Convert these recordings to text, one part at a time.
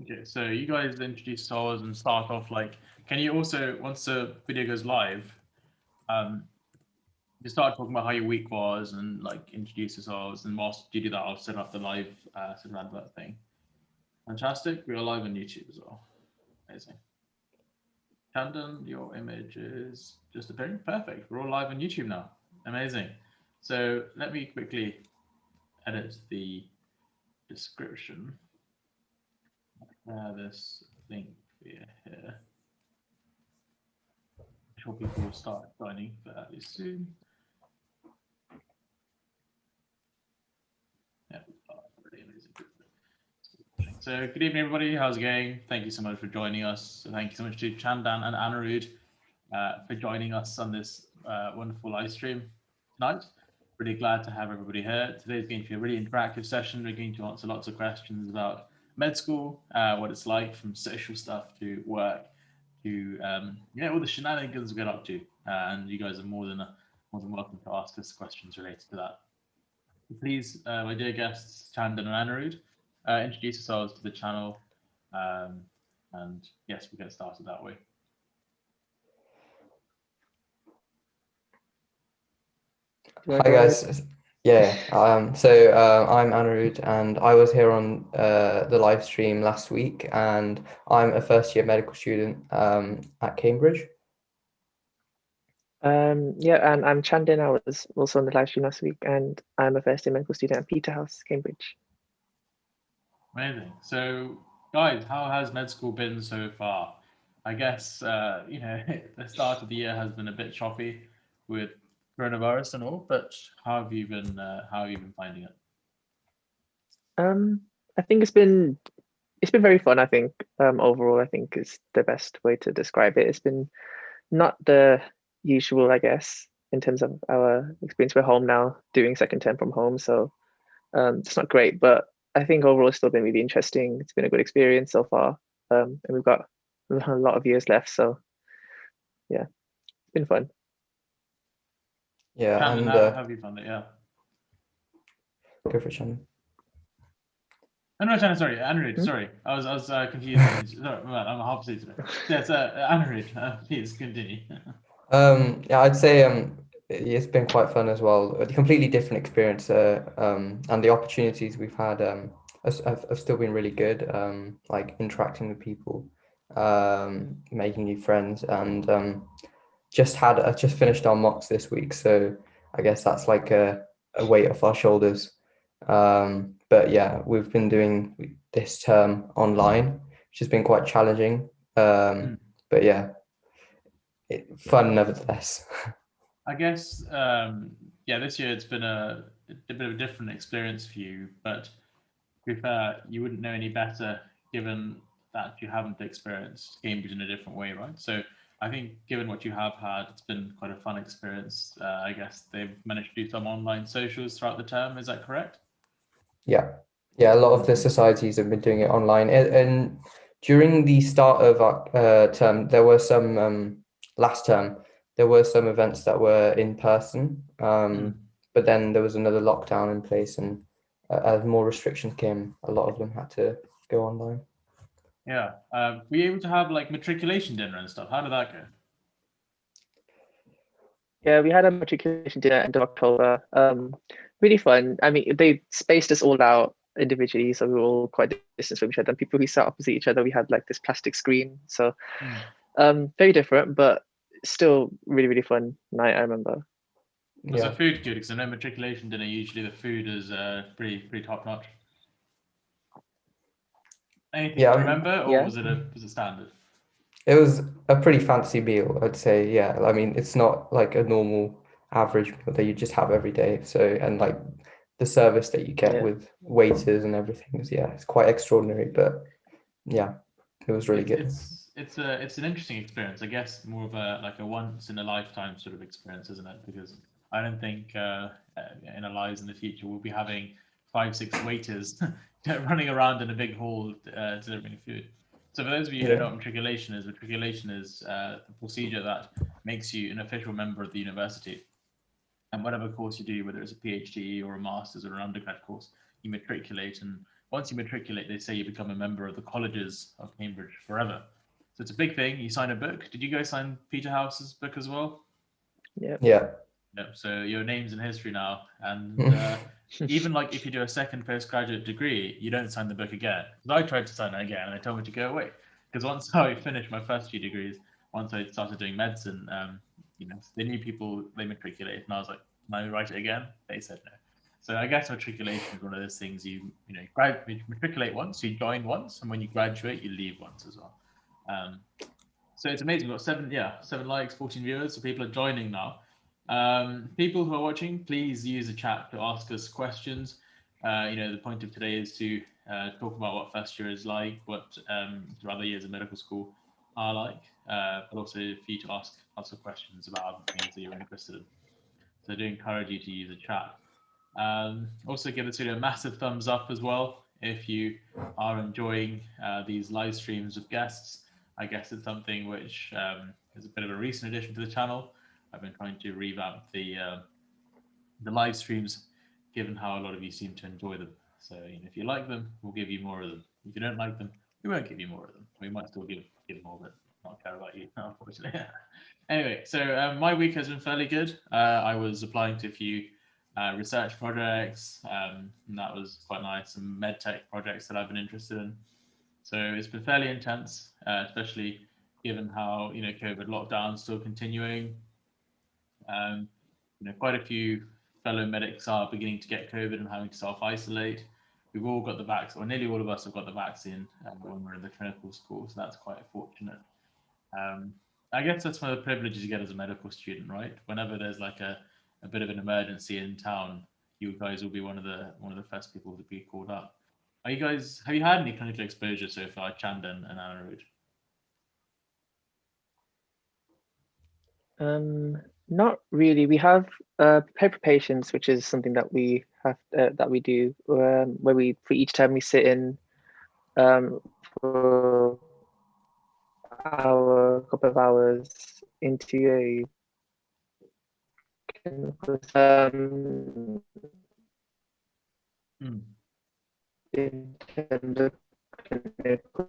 Okay, so you guys introduce yourselves and start off like, can you also, once the video goes live, um, you start talking about how your week was and like introduce yourselves, and whilst you do that, I'll set up the live sort of advert thing. Fantastic. We are live on YouTube as well. Amazing. Chandan, your image is just appearing. Perfect. We're all live on YouTube now. Amazing. So let me quickly edit the description. This link here. I'm sure people will start joining fairly soon. Yeah, really amazing. So good evening, everybody. How's it going? Thank you so much for joining us. Thank you so much to Chandan and Anirudh for joining us on this wonderful live stream tonight. Really glad to have everybody here. Today's going to be a really interactive session. We're going to answer lots of questions about med school, what it's like from social stuff to work to all the shenanigans we get up to. And you guys are more than welcome to ask us questions related to that. Please, my dear guests, Chandan and Anirudh, introduce yourselves to the channel. And yes, we'll get started that way. Hi guys. Yeah. I'm Anirudh, and I was here on the live stream last week, and I'm a first-year medical student at Cambridge. Yeah, and I'm Chandan. I was also on the live stream last week, and I'm a first-year medical student at Peterhouse, Cambridge. Amazing. So, guys, how has med school been so far? I guess the start of the year has been a bit choppy with coronavirus and all, but how have you been? How have you been finding it? I think it's been very fun. I think overall, I think is the best way to describe it. It's been not the usual, I guess, in terms of our experience. We're home now, doing second term from home, so it's not great, but I think overall it's still been really interesting. It's been a good experience so far, and we've got a lot of years left, so yeah, it's been fun. Yeah, Chandan, and how have you found it? Yeah. go for it, Shannon. No, Chandan, sorry, Anirudh, sorry. I was confused. Sorry, I'm half asleep today. Yes, Anirudh, please continue. Yeah, I'd say it's been quite fun as well. A completely different experience, and the opportunities we've had have still been really good. Like interacting with people, making new friends, and just finished our mocks this week, so I guess that's like a weight off our shoulders. But yeah, we've been doing this term online, which has been quite challenging. But yeah, fun nevertheless. I guess this year it's been a bit of a different experience for you, but to be fair, you wouldn't know any better given that you haven't experienced Cambridge in a different way, right? So I think given what you have had, it's been quite a fun experience. I guess they've managed to do some online socials throughout the term. Is that correct? Yeah, a lot of the societies have been doing it online, and during the start of our term, there were some last term. There were some events that were in person, but then there was another lockdown in place, and as more restrictions came, a lot of them had to go online. Yeah. Were you able to have like matriculation dinner and stuff? How did that go? Yeah, we had a matriculation dinner end of October. Really fun. I mean, they spaced us all out individually, so we were all quite distant from each other. And people who sat opposite each other, we had like this plastic screen. So, very different, but still really fun night. I remember. Was the food good? Because I know matriculation dinner usually the food is pretty top notch. Anything to remember, or was it standard? It was a pretty fancy meal, I'd say. Yeah, I mean, it's not like a normal average meal that you just have every day. So, and like the service that you get with waiters and everything is, it's quite extraordinary. But yeah, it was really good. It's an interesting experience. I guess more of a once in a lifetime sort of experience, isn't it? Because I don't think in our lives in the future we'll be having 5-6 waiters running around in a big hall delivering food. So for those of you who don't know what matriculation is the procedure that makes you an official member of the university. And whatever course you do, whether it's a PhD or a master's or an undergrad course, you matriculate, and once you matriculate, they say you become a member of the colleges of Cambridge forever. So it's a big thing. You sign a book. Did you guys sign Peterhouse's book as well? Yeah. Yeah. Yep. So your name's in history now, and even like if you do a second postgraduate degree, you don't sign the book again. Because I tried to sign it again, and they told me to go away. Because once I finished my first few degrees, once I started doing medicine, they knew people they matriculated, and I was like, "Can I write it again?" They said no. So I guess matriculation is one of those things you matriculate once, you join once, and when you graduate, you leave once as well. So it's amazing. We've got 7 likes, 14 viewers, so people are joining now. People who are watching, please use the chat to ask us questions. The point of today is to talk about what first year is like, what the other years of medical school are like, but also for you to ask lots of questions about other things that you're interested in. So I do encourage you to use the chat. Also give this video a massive thumbs up as well if you are enjoying these live streams with guests. I guess it's something which is a bit of a recent addition to the channel. I've been trying to revamp the live streams, given how a lot of you seem to enjoy them. So if you like them, we'll give you more of them. If you don't like them, we won't give you more of them. We might still give more, but not care about you, unfortunately. Anyway, so my week has been fairly good. I was applying to a few research projects, and that was quite nice. Some medtech projects that I've been interested in. So it's been fairly intense, especially given how COVID lockdown is still continuing. Quite a few fellow medics are beginning to get COVID and having to self-isolate. We've all got the vaccine, or nearly all of us have got the vaccine when we're in the clinical school, so that's quite fortunate. I guess that's one of the privileges you get as a medical student, right? Whenever there's like a bit of an emergency in town, you guys will be one of the first people to be called up. Have you had any clinical exposure so far, Chandan and Anirudh? Not really. We have prepared for patients, which is something that we have that we do, where we for each time we sit in for a couple of hours into a in terms of clinical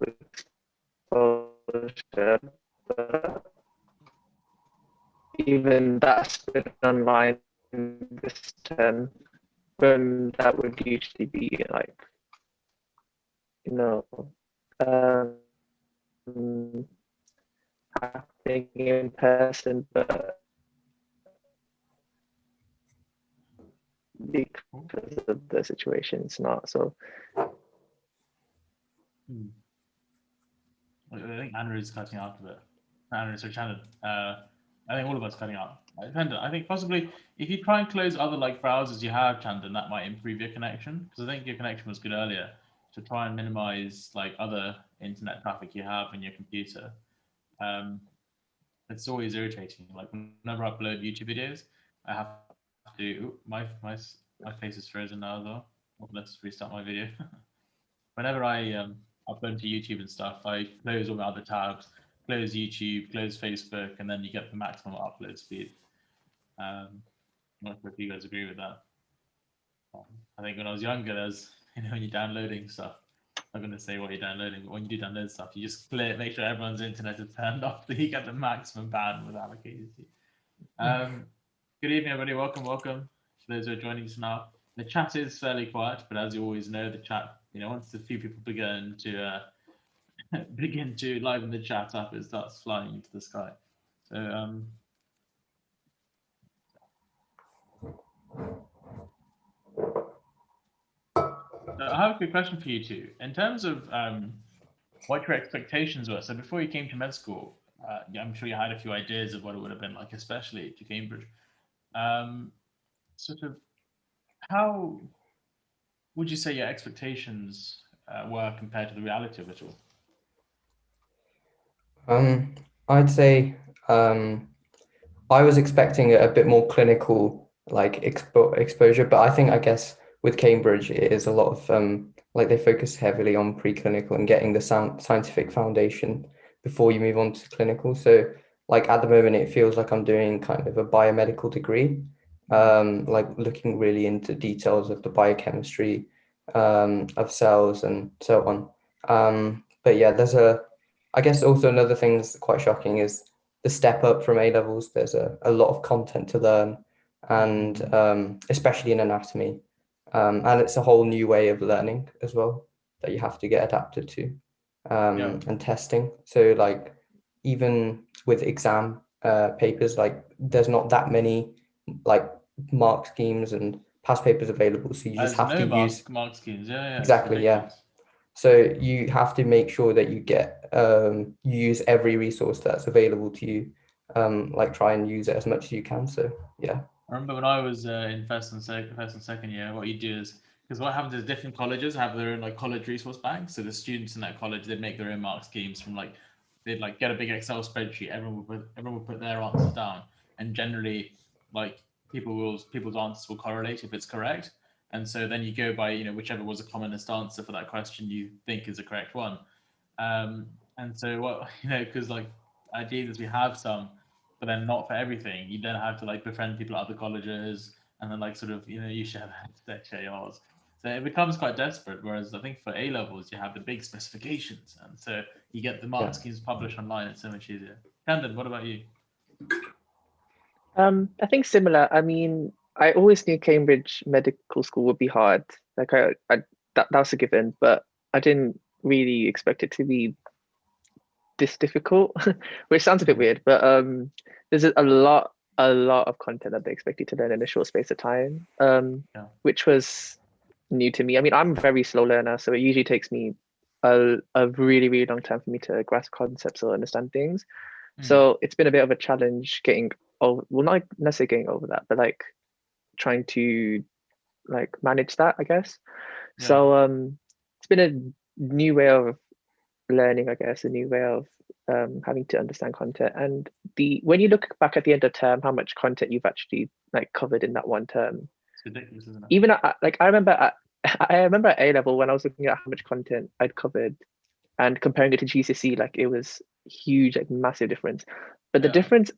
exposure, but even that's been online this term, when that would usually be like, happening in person, but because of the situation, it's not. So I think Anirudh's cutting out a bit. Chandan, I think all of us cutting out. I think possibly if you try and close other browsers you have, Chandan, that might improve your connection, because I think your connection was good earlier. To try and minimize other internet traffic you have in your computer. It's always irritating. Whenever I upload YouTube videos, I have to. My face is frozen now as well. Let's restart my video. Whenever I upload to YouTube and stuff, I close all my other tabs, close YouTube, close Facebook, and then you get the maximum upload speed. I'm not sure if you guys agree with that. I think when I was younger, there's when you're downloading stuff, I'm not going to say what you're downloading, but when you do download stuff, you just make sure everyone's internet is turned off, so you get the maximum bandwidth allocated to you. Good evening, everybody. Welcome. For those who are joining us now, the chat is fairly quiet, but as you always know, the chat, once a few people begin to liven the chat up, it starts flying into the sky. So I have a quick question for you two. In terms of what your expectations were, so before you came to med school, I'm sure you had a few ideas of what it would have been like, especially to Cambridge. Sort of, how would you say your expectations were compared to the reality of it all? I'd say I was expecting a bit more clinical exposure, but I guess with Cambridge it is a lot of they focus heavily on preclinical and getting the scientific foundation before you move on to clinical. So at the moment it feels like I'm doing kind of a biomedical degree, looking really into details of the biochemistry of cells and so on. But yeah, I guess also another thing that's quite shocking is the step up from A levels. There's a lot of content to learn, and especially in anatomy, and it's a whole new way of learning as well that you have to get adapted to, and testing. So like even with exam papers, like there's not that many like mark schemes and past papers available, so you just have to use mark schemes. Yeah, exactly, yeah. So you have to make sure that you get you use every resource that's available to you, like try and use it as much as you can. So yeah. I remember when I was in first and second year, what you do is, because what happens is different colleges have their own like college resource banks. So the students in that college, they'd make their own mark schemes from like, they'd like get a big Excel spreadsheet. Everyone would put their answers down, and generally like people's answers will correlate if it's correct. And so then you go by, you know, whichever was the commonest answer for that question you think is the correct one. And so what, you know, because like at Jesus we have some, but then not for everything. You then have to like befriend people at other colleges, and then like sort of, you know, you share yours. So it becomes quite desperate. Whereas I think for A levels you have the big specifications, and so you get the mark schemes published online. It's so much easier. Chandan, what about you? I think similar. I mean, I always knew Cambridge Medical School would be hard. Like that was a given, but I didn't really expect it to be this difficult, which sounds a bit weird, but there's a lot of content that they expect you to learn in a short space of time, which was new to me. I mean, I'm a very slow learner, so it usually takes me a really, really long time for me to grasp concepts or understand things. So it's been a bit of a challenge getting over, well, not necessarily getting over that, but like trying to like manage that, I guess. So it's been a new way of learning, I guess, a new way of having to understand content. And when you look back at the end of term, how much content you've actually like covered in that one term, it's ridiculous, isn't it? Even I remember at A level when I was looking at how much content I'd covered and comparing it to GCSE, like it was huge, like massive difference. But the difference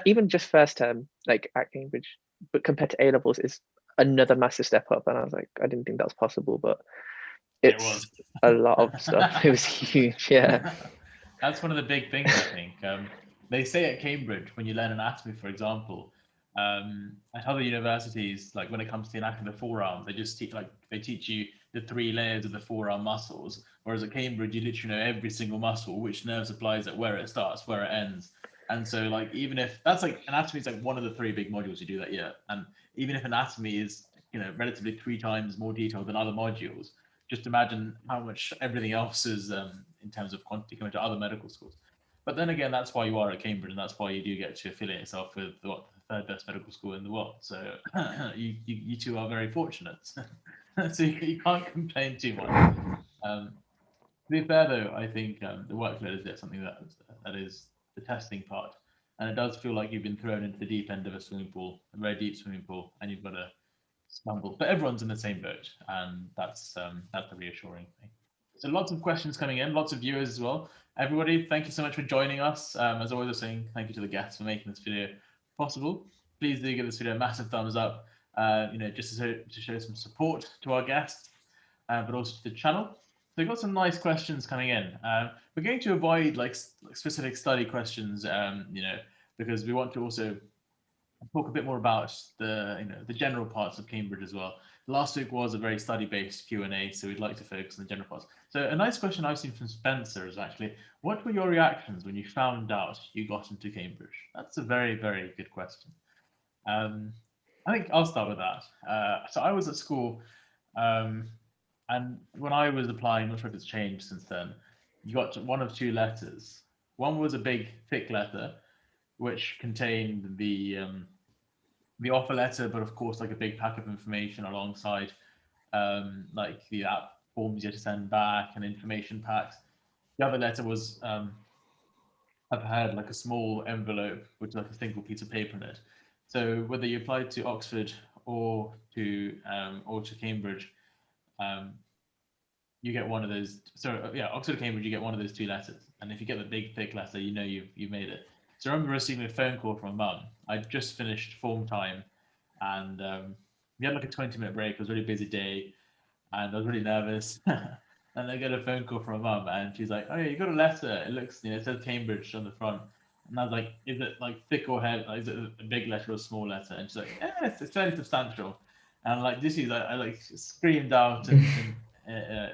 even just first term, like at Cambridge, but compared to A levels is another massive step up. And I was like, I didn't think that was possible, but it was a lot of stuff. It was huge. Yeah. That's one of the big things, I think. They say at Cambridge, when you learn anatomy, for example, at other universities, like when it comes to the anatomy of the forearm, they just teach you the 3 layers of the forearm muscles. Whereas at Cambridge, you literally know every single muscle, which nerve supplies it, where it starts, where it ends. And so, like, even if that's like anatomy is like one of the 3 big modules you do that year, and even if anatomy is, you know, relatively 3 times more detailed than other modules, just imagine how much everything else is in terms of quantity compared to other medical schools. But then again, that's why you are at Cambridge, and that's why you do get to affiliate yourself with the 3rd best medical school in the world. So you two are very fortunate. So you can't complain too much. To be fair, though, I think the workload is something that is the testing part, and it does feel like you've been thrown into the deep end of a swimming pool, a very deep swimming pool, and you've got to stumble. But everyone's in the same boat, and that's a reassuring thing. So lots of questions coming in, lots of viewers as well. Everybody, thank you so much for joining us. As always, I'm saying thank you to the guests for making this video possible. Please do give this video a massive thumbs up, you know, just to show some support to our guests, but also to the channel. So we've got some nice questions coming in. We're going to avoid like specific study questions, you know, because we want to also talk a bit more about the general parts of Cambridge as well. Last week was a very study-based Q&A, so we'd like to focus on the general parts. So a nice question I've seen from Spencer is actually, what were your reactions when you found out you got into Cambridge? That's a very, very good question. I think I'll start with that. So I was at school, and when I was applying, I'm not sure if it's changed since then, you got one of 2 letters. One was a big, thick letter, which contained the offer letter, but of course, like a big pack of information alongside, like the app forms you had to send back and information packs. The other letter was, I've had like a small envelope with like a single piece of paper in it. So whether you applied to Oxford or to Cambridge, you get one of those. So yeah, Oxford or Cambridge, you get one of those 2 letters. And if you get the big thick letter, you know you've made it. So I remember receiving a phone call from my mum. I'd just finished form time, and we had like a 20-minute break. It was a really busy day, and I was really nervous. And I get a phone call from my mum, and she's like, "Oh yeah, you got a letter. It looks, it says Cambridge on the front." And I was like, "Is it like thick or heavy? Like, is it a big letter or a small letter?" And she's like, "Yeah, it's fairly substantial." And I'm like, this is like, I like screamed out and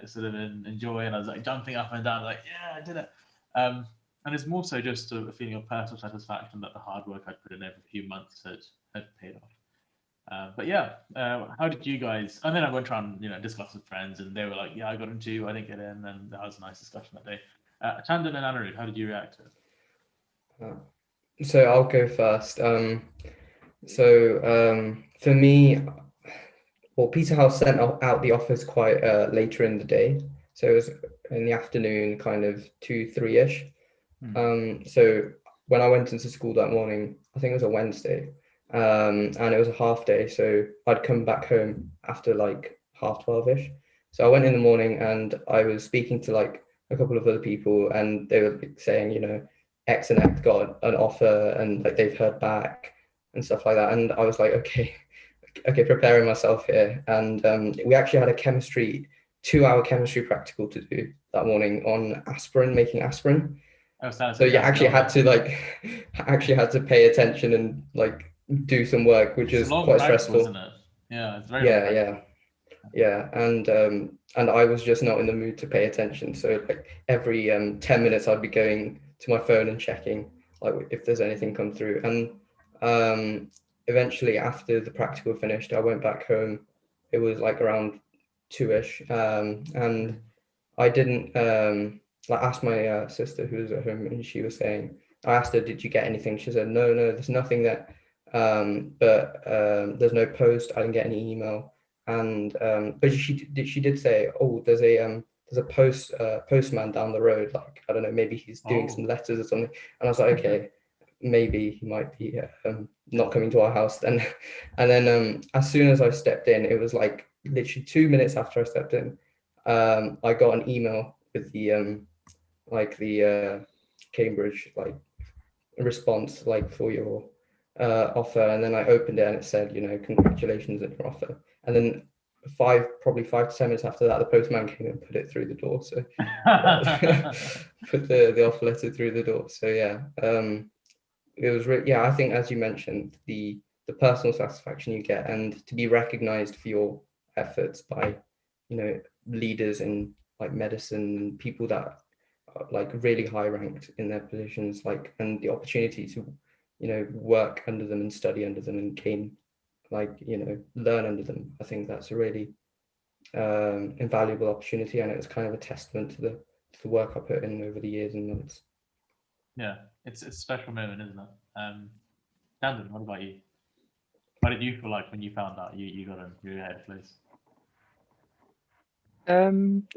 sort of in joy, and I was like jumping up and down, like, "Yeah, I did it." And it's more so just a feeling of personal satisfaction that the hard work I'd put in over a few months had paid off. But yeah, how did you guys? And then I went around, discussed with friends, and they were like, "Yeah, I got into, I didn't get in," and that was a nice discussion that day. Chandan and Anirudh, how did you react to it? So I'll go first. For me, well, Peterhouse sent out the offers quite later in the day, so it was in the afternoon, kind of 2, 3-ish. So when I went into school that morning, I think it was a Wednesday, and it was a half day, so I'd come back home after like 12:30ish. So I went in the morning and I was speaking to like a couple of other people, and they were saying, X and X got an offer and like they've heard back and stuff like that. And I was like, okay, preparing myself here. And we actually had a 2-hour chemistry practical to do that morning on aspirin, making aspirin. So yeah, actually had to pay attention and like do some work, which is quite stressful, isn't it? Yeah, it's very yeah. And I was just not in the mood to pay attention. So like every 10 minutes I'd be going to my phone and checking like if there's anything come through. And eventually after the practical finished, I went back home. It was like around 2-ish, and I didn't like ask my sister who was at home, and she was saying, I asked her, did you get anything? She said, no, there's nothing that, but there's no post. I didn't get any email. And but she did say, oh, there's a postman down the road. Like, I don't know, maybe he's doing some letters or something. And I was like, okay, maybe he might be not coming to our house then. And then as soon as I stepped in, it was like literally 2 minutes after I stepped in, I got an email with the Cambridge like response like for your offer, and then I opened it and it said, congratulations on your offer. And then probably 5 to 10 minutes after that, the postman came and put it through the door. So put the offer letter through the door. So yeah, it was I think, as you mentioned, the personal satisfaction you get, and to be recognized for your efforts by leaders in like medicine and people that are like really high ranked in their positions, like, and the opportunity to work under them and study under them and gain learn under them. I think that's a really invaluable opportunity, and it's kind of a testament to the work I put in over the years and months. Yeah, it's a special moment, isn't it? Chandan, what about you? What did you feel like when you found out you got in your head place?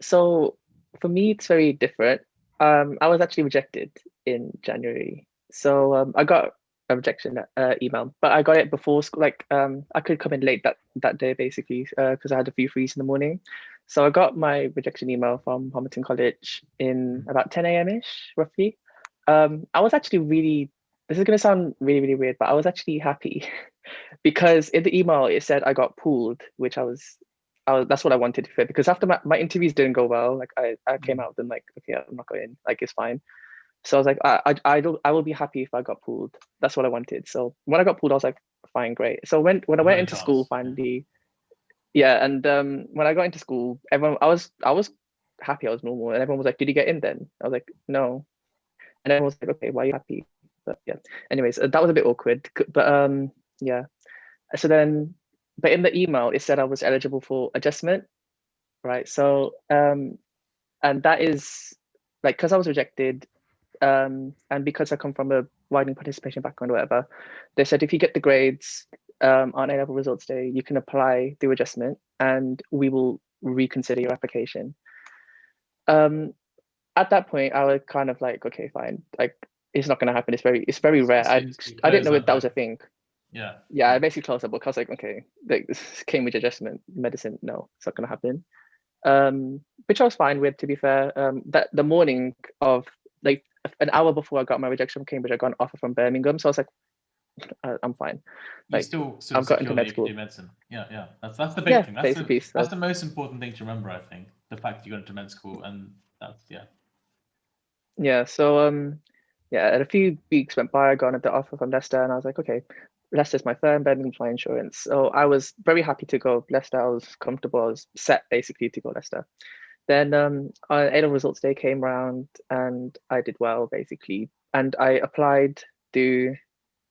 So for me, it's very different. I was actually rejected in January. So I got a rejection email, but I got it before school. Like I could come in late that day basically because I had a few frees in the morning. So I got my rejection email from Homerton College in about 10 a.m.-ish, roughly. I was actually really, this is going to sound really, really weird, but I was actually happy because in the email it said I got pulled, which that's what I wanted to fit, because after my interviews didn't go well, like I came out and like, okay, I'm not going, like it's fine. So I was like, I will be happy if I got pulled. That's what I wanted. So when I got pulled, I was like, fine, great. So when I went into school finally, and when I got into school, everyone, I was happy, I was normal, and everyone was like, did you get in then? I was like, no. And everyone was like, okay, why are you happy? But yeah, anyways, that was a bit awkward. But yeah. So then, but in the email, it said I was eligible for adjustment, right? So, and that is like, because I was rejected, and because I come from a widening participation background or whatever, they said if you get the grades on A-level results day, you can apply the adjustment and we will reconsider your application. At that point, I was kind of like, okay, fine. Like, it's not going to happen. It's very rare. I didn't know that was a thing. Yeah, I basically closed the book. I was like, okay, like this Cambridge adjustment medicine, no, it's not going to happen. Which I was fine with, to be fair. That the morning of, like, an hour before I got my rejection from Cambridge, I got an offer from Birmingham. So I was like, I'm fine. You Like, still sort of I've got into secure med that you can school. do medicine. Yeah. That's the big Yeah, thing. basically. That's the most important thing to remember, I think. The fact that you got into med school, and that's Yeah, so yeah, and a few weeks went by, I got another offer from Leicester, and I was like, okay, Leicester's my firm, Birmingham's my insurance. So I was very happy to go Leicester. I was comfortable, I was set basically to go Leicester. Then A-level results day came around and I did well basically. And I applied to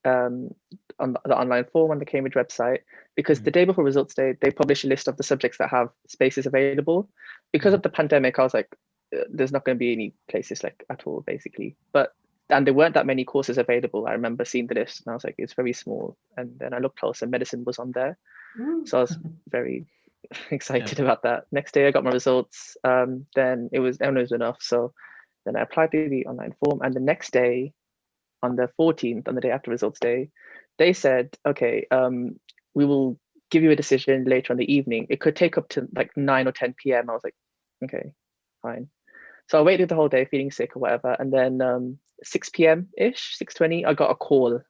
on the online form on the Cambridge website, because the day before results day, they publish a list of the subjects that have spaces available. Because of the pandemic, I was like, there's not going to be any places like at all, basically. And there weren't that many courses available. I remember seeing the list and I was like, it's very small. And then I looked close and medicine was on there. So I was very excited about that. Next day I got my results. Then it was enough. So then I applied to the online form, and the next day, on the 14th, on the day after results day, they said, okay, we will give you a decision later on the evening. It could take up to like 9 or 10 p.m. I was like, okay, fine. So I waited the whole day feeling sick or whatever. And then 6 p.m. ish, 6:20, I got a call.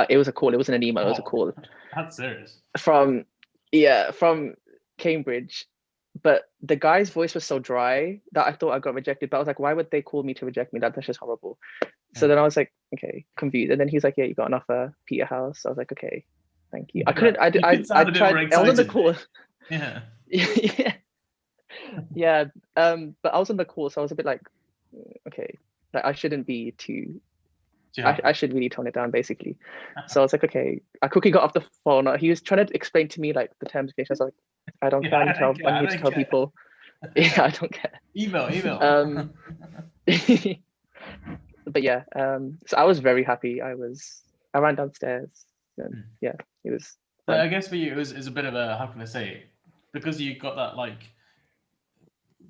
It was a call. It wasn't an email. It was a call. That's serious. From Cambridge. But the guy's voice was so dry that I thought I got rejected. But I was like, why would they call me to reject me? That's just horrible. So then I was like, okay, confused. And then he's like, yeah, you got an offer, Peterhouse. I was like, okay, thank you. I couldn't. I tried. I was on the call. Yeah. Yeah. But I was on the call, so I was a bit like, okay, like I shouldn't be too. I should really tone it down, basically. So I was like, okay. I quickly got off the phone. He was trying to explain to me like the terms and conditions. I was like, I don't care. I need to tell people. Yeah, I don't care. Email. But yeah, so I was very happy. I ran downstairs. And yeah, it was So fun. I guess for you, it was a bit of a, how can I say, because you got that like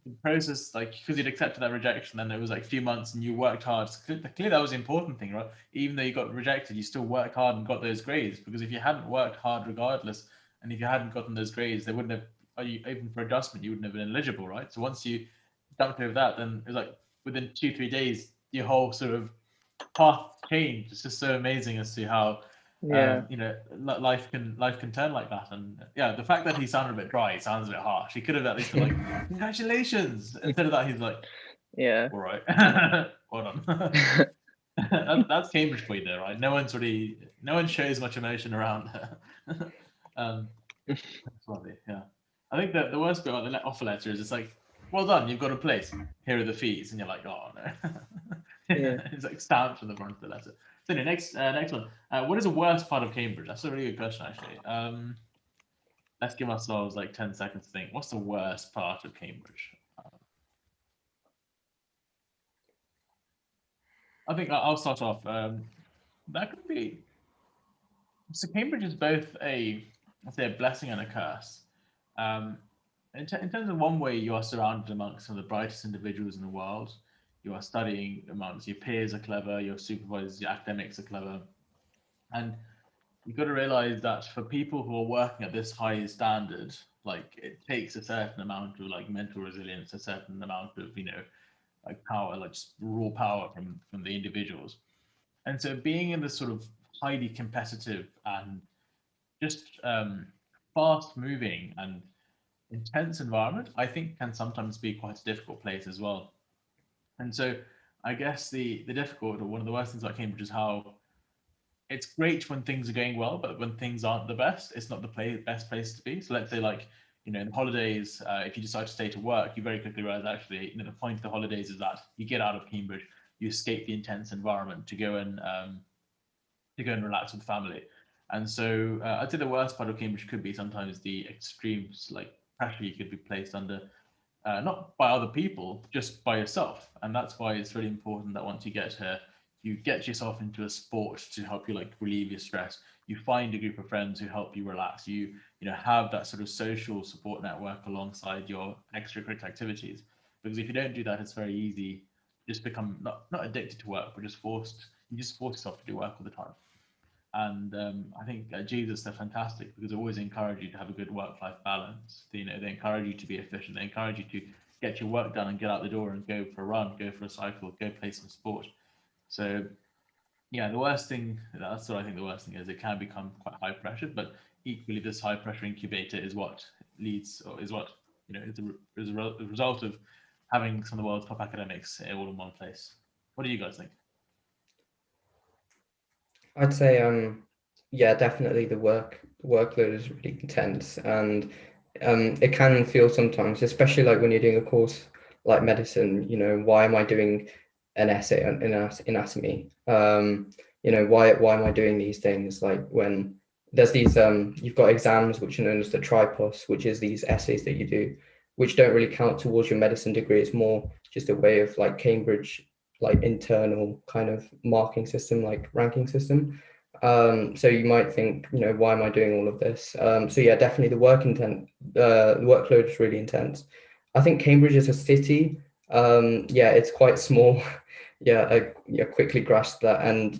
the process, like because you'd accepted that rejection, then it was like a few months and you worked hard. Clearly, that was the important thing, right? Even though you got rejected, you still worked hard and got those grades. Because if you hadn't worked hard regardless, and if you hadn't gotten those grades, they wouldn't have, even for adjustment, you wouldn't have been eligible, right? So once you jumped over that, then it was like within 2-3 days, your whole sort of path changed. It's just so amazing as to how life can turn like that. And yeah, the fact that he sounded a bit dry, he sounds a bit harsh. He could have at least been like, congratulations. Instead of that, he's like, yeah, all right, well done. That's Cambridge for you there, right? No one shows much emotion around. That's lovely. Yeah, I think that the worst bit about the offer letter is it's like, well done, you've got a place. Here are the fees, and you're like, oh no. Yeah. It's like stamped on the front of the letter. So anyway, next one. What is the worst part of Cambridge? That's a really good question, actually. Let's give ourselves like 10 seconds to think. What's the worst part of Cambridge? I think I'll start off. That could be. So Cambridge is both a blessing and a curse. In terms of one way, you are surrounded amongst some of the brightest individuals in the world. You are studying amongst your peers are clever, your supervisors, your academics are clever. And you've got to realize that for people who are working at this high standard, like it takes a certain amount of like mental resilience, a certain amount of, like power, like just raw power from the individuals. And so being in this sort of highly competitive and just fast moving and intense environment, I think can sometimes be quite a difficult place as well. And so I guess the difficult, or one of the worst things about Cambridge is how it's great when things are going well, but when things aren't the best, it's not the best place to be. So let's say like, in the holidays, if you decide to stay to work, you very quickly realize actually, the point of the holidays is that you get out of Cambridge, you escape the intense environment to go and relax with family. And so I'd say the worst part of Cambridge could be sometimes the extremes, like pressure you could be placed under, not by other people, just by yourself. And that's why it's really important that once you get here, you get yourself into a sport to help you like relieve your stress. You find a group of friends who help you relax. You have that sort of social support network alongside your extracurricular activities. Because if you don't do that, it's very easy just become not addicted to work, but just forced. You just force yourself to do work all the time. And I think Jesus, they're fantastic because they always encourage you to have a good work-life balance. They encourage you to be efficient. They encourage you to get your work done and get out the door and go for a run, go for a cycle, go play some sport. So Yeah, the worst thing, that's what I think the worst thing is, it can become quite high pressure, but equally this high pressure incubator is what leads, or is what, is a result of having some of the world's top academics all in one place. What do you guys think? I'd say, yeah, definitely the workload is really intense, and it can feel sometimes, especially like when you're doing a course like medicine, why am I doing an essay on anatomy? Why am I doing these things? Like when there's these, you've got exams which are known as the tripos, which is these essays that you do, which don't really count towards your medicine degree. It's more just a way of like Cambridge, like internal kind of marking system, like ranking system. So you might think, why am I doing all of this? So yeah, definitely the workload is really intense. I think Cambridge is a city. Yeah, it's quite small. Yeah, I quickly grasped that. And,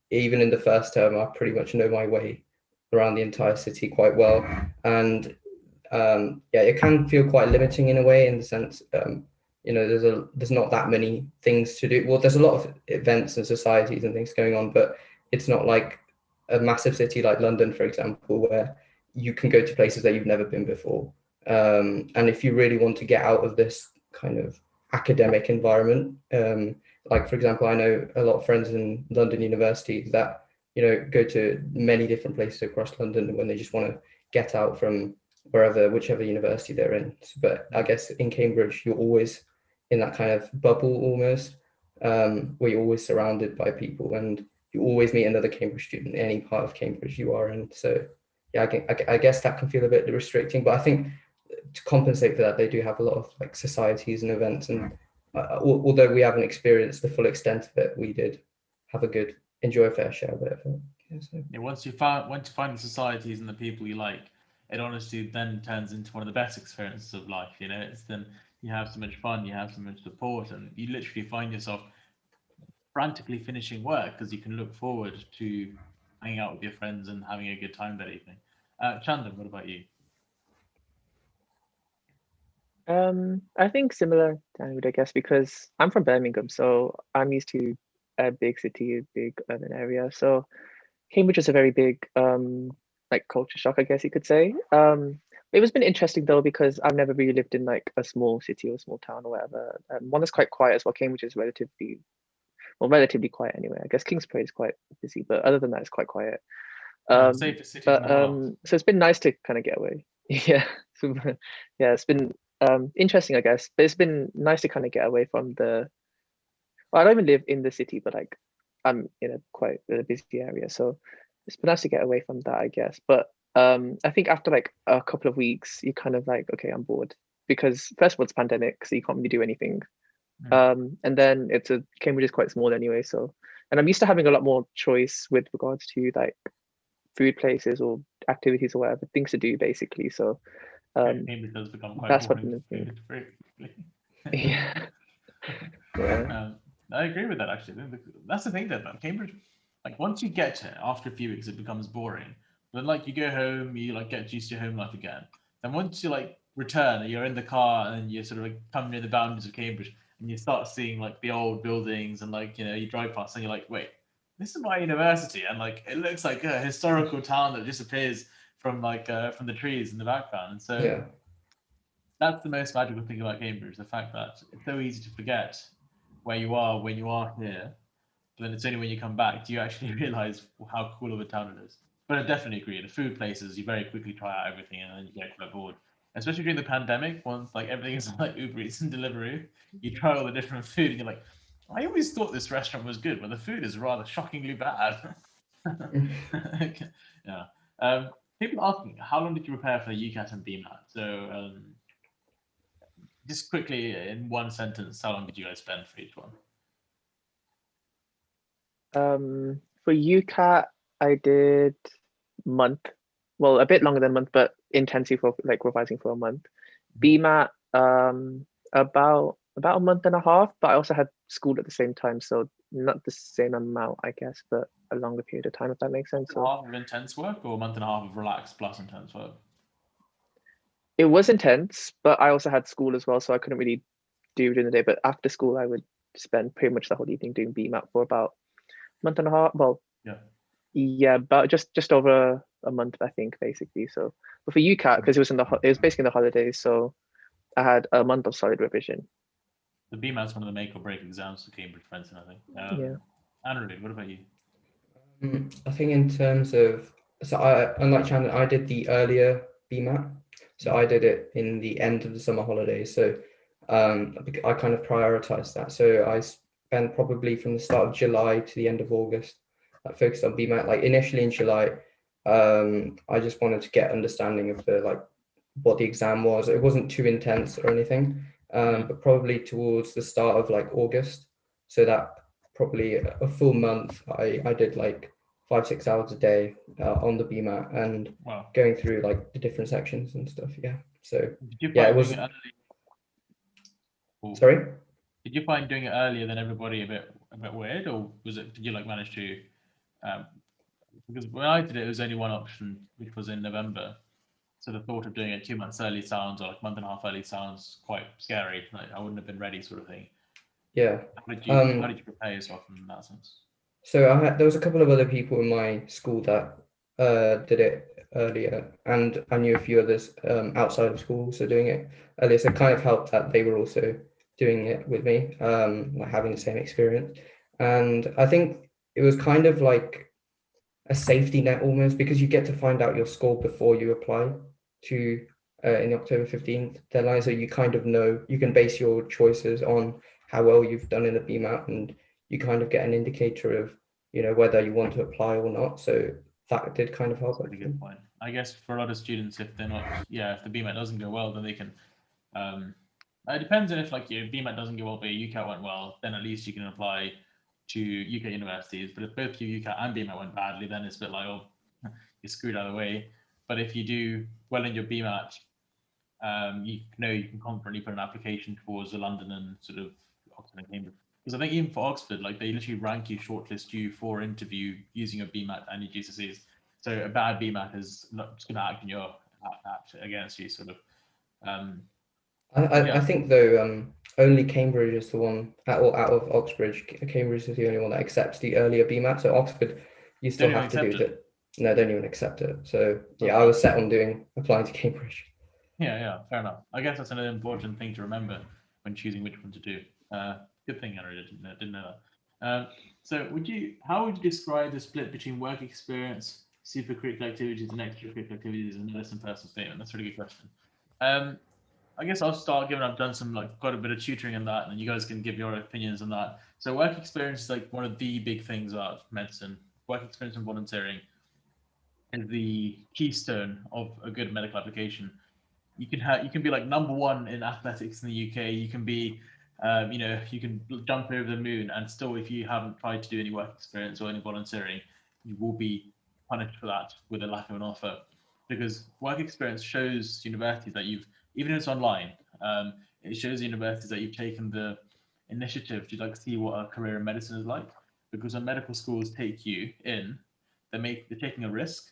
even in the first term, I pretty much know my way around the entire city quite well. And yeah, it can feel quite limiting in a way, in the sense, there's not that many things to do. Well, there's a lot of events and societies and things going on, but it's not like a massive city like London, for example, where you can go to places that you've never been before. And if you really want to get out of this kind of academic environment, like, for example, I know a lot of friends in London University that, go to many different places across London when they just want to get out from whichever university they're in. But I guess in Cambridge, you're always in that kind of bubble almost, where you're always surrounded by people, and you always meet another Cambridge student in any part of Cambridge you are in. So yeah, I guess that can feel a bit restricting, but I think to compensate for that, they do have a lot of like societies and events, and although we haven't experienced the full extent of it, we did enjoy a fair share of it. Yeah, so. Yeah, once you find the societies and the people you like, it honestly then turns into one of the best experiences of life. It's then you have so much fun, you have so much support, and you literally find yourself frantically finishing work because you can look forward to hanging out with your friends and having a good time that evening. Chandan, what about you? I think similar to Anirudh, I guess, because I'm from Birmingham, so I'm used to a big city, a big urban area. So Cambridge is a very big like culture shock, I guess you could say. It was been interesting though, because I've never really lived in like a small city or a small town or whatever. One that's quite quiet as well. Cambridge is relatively quiet anyway. I guess King's Parade is quite busy, but other than that, it's quite quiet. Safest cities But in the world. so it's been nice to kind of get away. Yeah, yeah, it's been interesting, I guess. But it's been nice to kind of get away from the. Well, I don't even live in the city, but like I'm in a quite a busy area, so it's been nice to get away from that, I guess. But I think after like a couple of weeks, you kind of like, okay, I'm bored, because first of all, it's pandemic, so you can't really do anything. And then Cambridge is quite small anyway, so, and I'm used to having a lot more choice with regards to like food places or activities or whatever, things to do basically. So Cambridge does become quite that's what boring. I'm thinking. Very quickly. Yeah. Yeah. I agree with that actually. That's the thing that Cambridge, like once you get to it, after a few weeks, it becomes boring. Then like you go home, you like get used to your home life again. Then once you like return, you're in the car and you sort of like come near the boundaries of Cambridge, and you start seeing like the old buildings, and like you drive past and you're like, wait, this is my university, and like it looks like a historical town that disappears from from the trees in the background. And so Yeah. that's the most magical thing about Cambridge, the fact that it's so easy to forget where you are when you are here, but then it's only when you come back do you actually realize how cool of a town it is. But I definitely agree. The food places, you very quickly try out everything and then you get quite bored. Especially during the pandemic, once like everything is like Uber Eats and delivery, you try all the different food and you're like, I always thought this restaurant was good, but the food is rather shockingly bad. Yeah. People asking, how long did you prepare for the UCAT and BMAT? So just quickly in one sentence, how long did you guys spend for each one? For UCAT, I did month, well, a bit longer than a month, but intensive for like revising for a month. BMAT, about a month and a half, but I also had school at the same time, so not the same amount, I guess, but a longer period of time, if that makes sense. A month and a half of intense work, or a month and a half of relaxed plus intense work? It was intense, but I also had school as well, so I couldn't really do it during the day. But after school, I would spend pretty much the whole evening doing BMAT for about month and a half. Well, yeah, about just over a month, I think, basically. So, but for UCAT, because it was basically in the holidays, so I had a month of solid revision. The BMAT's one of the make or break exams for Cambridge fencing, I think. Yeah. Anirudh, what about you? I think in terms of, so unlike Chandan, I did the earlier BMAT. So I did it in the end of the summer holidays. So I kind of prioritized that. So I spent probably from the start of July to the end of August, focused on BMAT. Like initially in July, I just wanted to get understanding of what the exam was. It wasn't too intense or anything, but probably towards the start of like August. So that probably a full month, I did like 5-6 hours a day on the BMAT and going through like the different sections and stuff. Yeah. So yeah, it was. Sorry. Did you find doing it earlier than everybody a bit weird, or did you like manage to? Because when I did it, it was only one option, which was in November. So the thought of doing it 2 months early sounds, or like a month and a half early sounds quite scary. Like I wouldn't have been ready, sort of thing. Yeah. How did you prepare yourself in that sense? So there was a couple of other people in my school that did it earlier, and I knew a few others outside of school also doing it earlier. So it kind of helped that they were also doing it with me, like having the same experience. And I think it was kind of like a safety net almost, because you get to find out your score before you apply to in the October 15th deadline. So you kind of know, you can base your choices on how well you've done in the BMAT, and you kind of get an indicator of, whether you want to apply or not. So that did kind of help. That's a good point. I guess for a lot of students, if they're not, if the BMAT doesn't go well, then they can. It depends on if like your BMAT doesn't go well, but your UCAT went well, then at least you can apply to UK universities. But if both your UCAT and BMAT went badly, then it's a bit like, oh, you're screwed either way. But if you do well in your BMAT, you can confidently put an application towards the London and sort of Oxford and Cambridge. Because I think even for Oxford, like they literally rank you, shortlist you for interview using a BMAT and your GCSEs. So a bad BMAT is not just going to act in your against you, sort of. I think though, only Cambridge is the one out of Oxbridge. Cambridge is the only one that accepts the earlier BMAT. So Oxford, you still have to do that. No, they don't even accept it. So yeah, I was set on applying to Cambridge. Yeah, fair enough. I guess that's another important thing to remember when choosing which one to do. Good thing I didn't know that. So how would you describe the split between work experience, supercritical activities, and extracurricular activities in medicine personal statement? That's a really good question. I guess I'll start, given I've done got a bit of tutoring in that, and you guys can give your opinions on that. So work experience is like one of the big things about medicine. Work experience and volunteering is the keystone of a good medical application. You can be like number one in athletics in the UK. You can be, you can jump over the moon, and still, if you haven't tried to do any work experience or any volunteering, you will be punished for that with a lack of an offer. Because work experience shows universities that even if it's online, it shows universities that you've taken the initiative to see what a career in medicine is like. Because when medical schools take you in, they're taking a risk.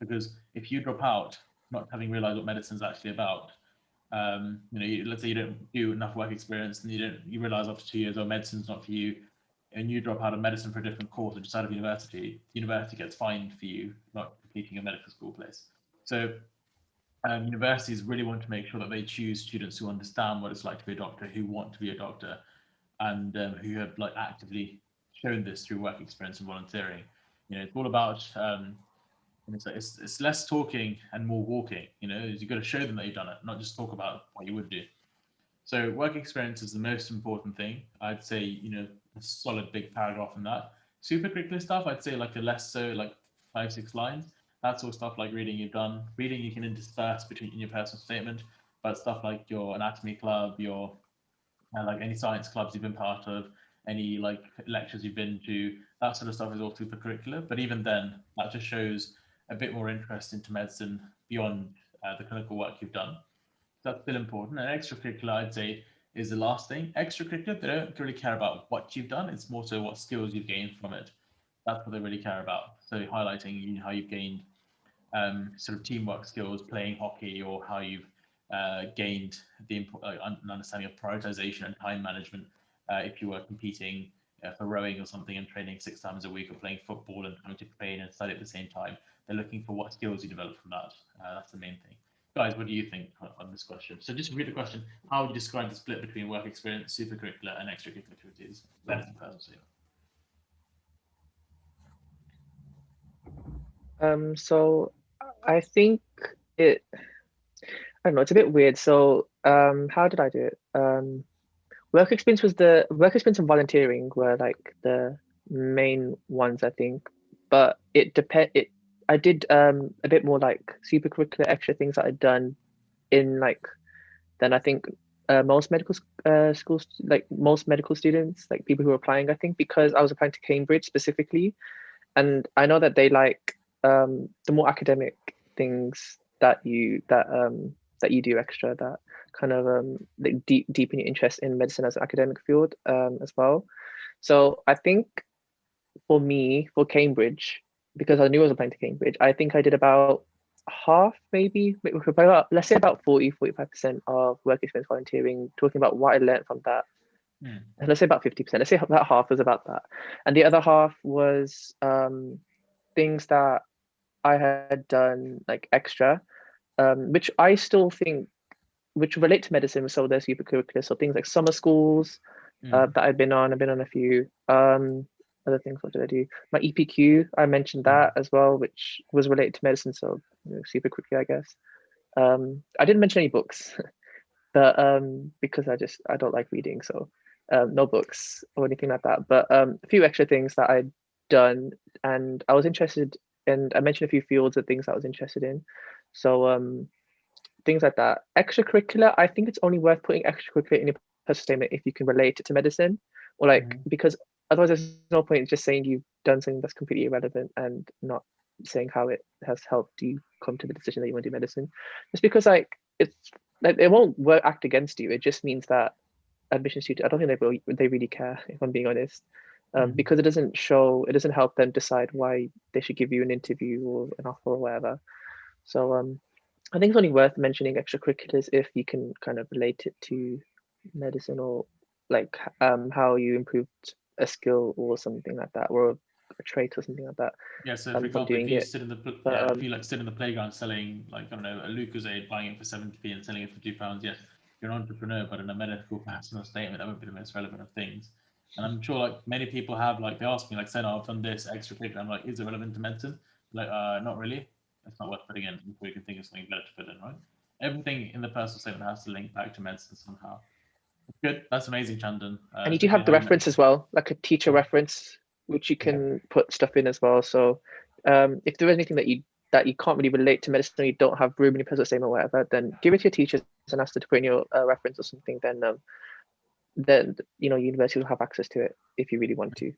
Because if you drop out, not having realized what medicine is actually about, let's say you don't do enough work experience, and you realize after 2 years, medicine's not for you, and you drop out of medicine for a different course or just out of university, the university gets fined for you not completing a medical school place. So universities really want to make sure that they choose students who understand what it's like to be a doctor, who want to be a doctor, and who have actively shown this through work experience and volunteering. It's all about it's less talking and more walking. You've got to show them that you've done it, not just talk about what you would do. So work experience is the most important thing. I'd say, a solid big paragraph in that. Supercritical stuff, I'd say a less so, 5-6 lines. That's all stuff like reading you've done. Reading you can intersperse in your personal statement, but stuff like your anatomy club, your any science clubs you've been part of, any lectures you've been to, that sort of stuff is all supercurricular. But even then, that just shows a bit more interest into medicine beyond the clinical work you've done. That's still important. And extracurricular, I'd say, is the last thing. Extracurricular, they don't really care about what you've done. It's more so what skills you've gained from it. That's what they really care about. So highlighting how you've gained sort of teamwork skills, playing hockey, or how you've gained an understanding of prioritization and time management if you were competing for rowing or something and training 6 times a week, or playing football and having to train and study at the same time. They're looking for what skills you develop from that. That's the main thing. Guys, what do you think on this question? So just read the question: how would you describe the split between work experience, supercurricular, and extracurricular activities? That is the personal statement. So I think I don't know, it's a bit weird. So how did I do it? Work experience and volunteering were like the main ones, I think. But I did a bit more like supercurricular extra things that I'd done in like than I think most medical schools, like most medical students, like people who are applying, I think, because I was applying to Cambridge specifically, and I know that they like the more academic things that you do extra, that kind of like deepen your interest in medicine as an academic field as well. So I think for me, for Cambridge, because I knew I was applying to Cambridge, I think I did about half, maybe about, let's say about 40-45% of work experience volunteering, talking about what I learned from that. And let's say about 50%. Let's say about half was about that, and the other half was things that I had done like extra, which I still think which relate to medicine. So they're supercurricular. So things like summer schools that I've been on a few. Other things, what did I do? My EPQ, I mentioned that as well, which was related to medicine. So supercurricular, I guess. I didn't mention any books, but because I don't like reading, so no books or anything like that. But a few extra things that I'd done, and I was interested, and I mentioned a few fields of things I was interested in. So things like that. Extracurricular, I think it's only worth putting extracurricular in your personal statement if you can relate it to medicine, or like because otherwise there's no point in just saying you've done something that's completely irrelevant and not saying how it has helped you come to the decision that you want to do medicine. Just because like it's like it won't act against you. It just means that admission students, I don't think they really care, if I'm being honest. Because it doesn't help them decide why they should give you an interview or an offer or whatever. So I think it's only worth mentioning extracurriculars if you can kind of relate it to medicine, or like how you improved a skill or something like that, or a trait or something like that. Yeah, so for example, if you sit in the playground selling, like, I don't know, a Lucozade, buying it for 70p and selling it for £2, yes, you're an entrepreneur, but in a medical personal statement, that would be the most relevant of things. And I'm sure like many people have, like, they ask me, like, saying, I've done this extracurricular. I'm like, is it relevant to medicine? Like, not really. It's not worth putting in before you can think of something better to put in, right? Everything in the personal statement has to link back to medicine somehow. Good. That's amazing, Chandan. And you do have the reference as well, like a teacher reference, which you can put stuff in as well. So if there is anything that you can't really relate to medicine, or you don't have room in your personal statement or whatever, then give it to your teachers and ask them to put in your reference or something. Then university will have access to it if you really want to.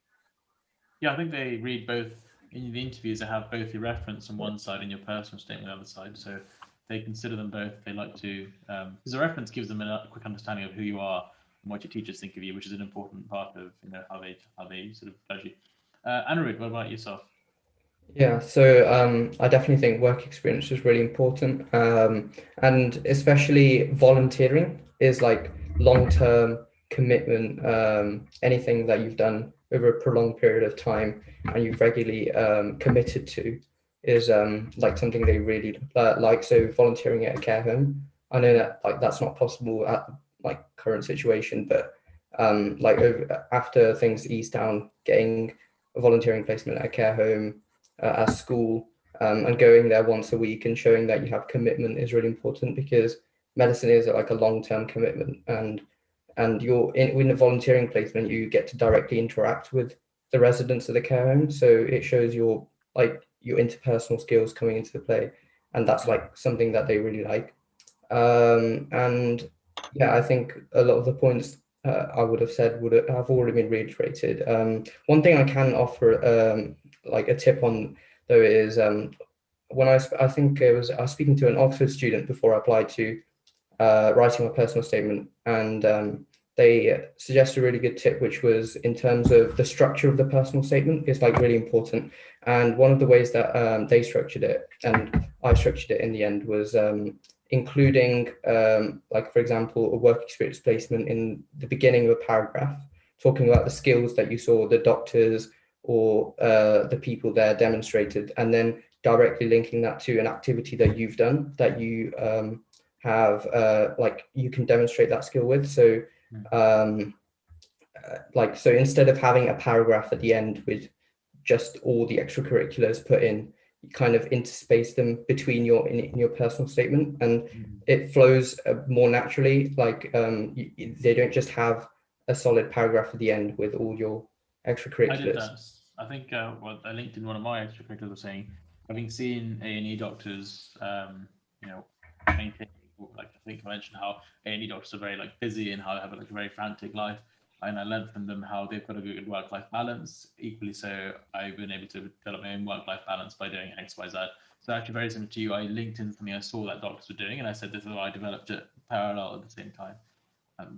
Yeah, I think they read both. In the interviews, they have both your reference on one side and your personal statement on the other side. So they consider them both. They like to, because the reference gives them a quick understanding of who you are and what your teachers think of you, which is an important part of how they sort of judge you. Anirudh, what about yourself? Yeah, so I definitely think work experience is really important, and especially volunteering is like long-term commitment. Anything that you've done over a prolonged period of time and you've regularly committed to is like something they really like. So volunteering at a care home, I know that like that's not possible at like current situation, but like after things ease down, getting a volunteering placement at a care home, at school, and going there once a week and showing that you have commitment is really important, because medicine is like a long-term commitment, and you're in a volunteering placement, you get to directly interact with the residents of the care home, so it shows your interpersonal skills coming into the play, and that's like something that they really like. And yeah, I think a lot of the points I would have said would have already been reiterated. One thing I can offer like a tip on though is when I think I was speaking to an Oxford student before I applied to writing my personal statement, and they suggested a really good tip, which was in terms of the structure of the personal statement is like really important. And one of the ways that they structured it, and I structured it in the end, was including like, for example, a work experience placement in the beginning of a paragraph, talking about the skills that you saw the doctors or the people there demonstrated, and then directly linking that to an activity that you've done that you have like you can demonstrate that skill with. So so instead of having a paragraph at the end with just all the extracurriculars put in, you kind of interspace them between in your personal statement, and it flows more naturally. Like they don't just have a solid paragraph at the end with all your extracurriculars. I did that. I think what I linked in one of my extracurriculars was saying, having seen A&E doctors, maintain, like I think I mentioned how A&E doctors are very like busy and how they have like a very frantic life. And I learned from them how they've got a good work-life balance. Equally so, I've been able to develop my own work-life balance by doing X, Y, Z. So actually very similar to you, I linked in something I saw that doctors were doing, and I said this is why I developed it parallel at the same time.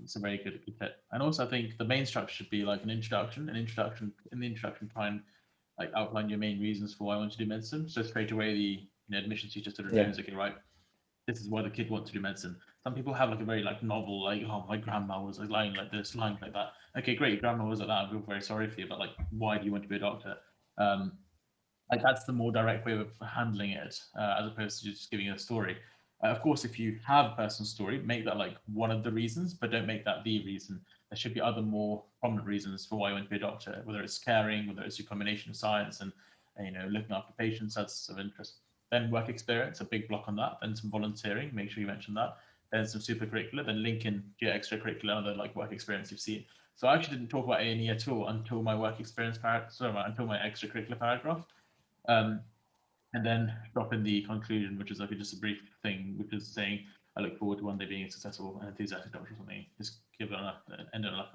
It's a very good tip. And also I think the main structure should be like an introduction. In the introduction, try and like outline your main reasons for why I want to do medicine. So straight away the admissions teacher sort of knows, okay, right, this is why the kid wants to do medicine. Some people have like a very like novel, like, oh, my grandma was like lying like this, lying like that. Okay, great, your grandma was like that. I feel very sorry for you, but like, why do you want to be a doctor? Like that's the more direct way of handling it, as opposed to just giving a story. Of course, if you have a personal story, make that like one of the reasons, but don't make that the reason. There should be other more prominent reasons for why you want to be a doctor, whether it's caring, whether it's a combination of science and looking after patients. That's of interest. Then work experience, a big block on that. Then some volunteering, make sure you mention that. Then some supercurricular, then link in your extracurricular and other like work experience you've seen. So I actually didn't talk about A&E at all until my work experience until my extracurricular paragraph. And then drop in the conclusion, which is like just a brief thing, which is saying, I look forward to one day being a successful and enthusiastic doctor or something. Just give it end on a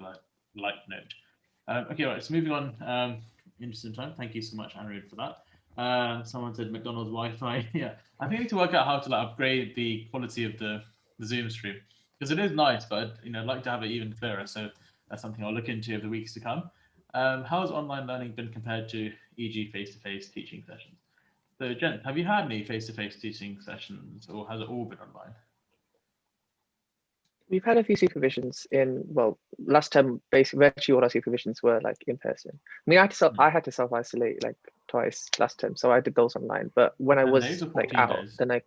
light note. Okay, right, so moving on, interesting time. Thank you so much, Anirudh, for that. Someone said McDonald's Wi-Fi. Yeah, I think we need to work out how to like upgrade the quality of the Zoom stream, because it is nice, but I'd like to have it even clearer. So that's something I'll look into over the weeks to come. How has online learning been compared to, e.g., face-to-face teaching sessions? So, Jen, have you had any face-to-face teaching sessions, or has it all been online? We've had a few supervisions last term, basically virtually all our supervisions were like in person. I mean, I had to self-isolate like twice last term, so I did those online. But when I was like out, then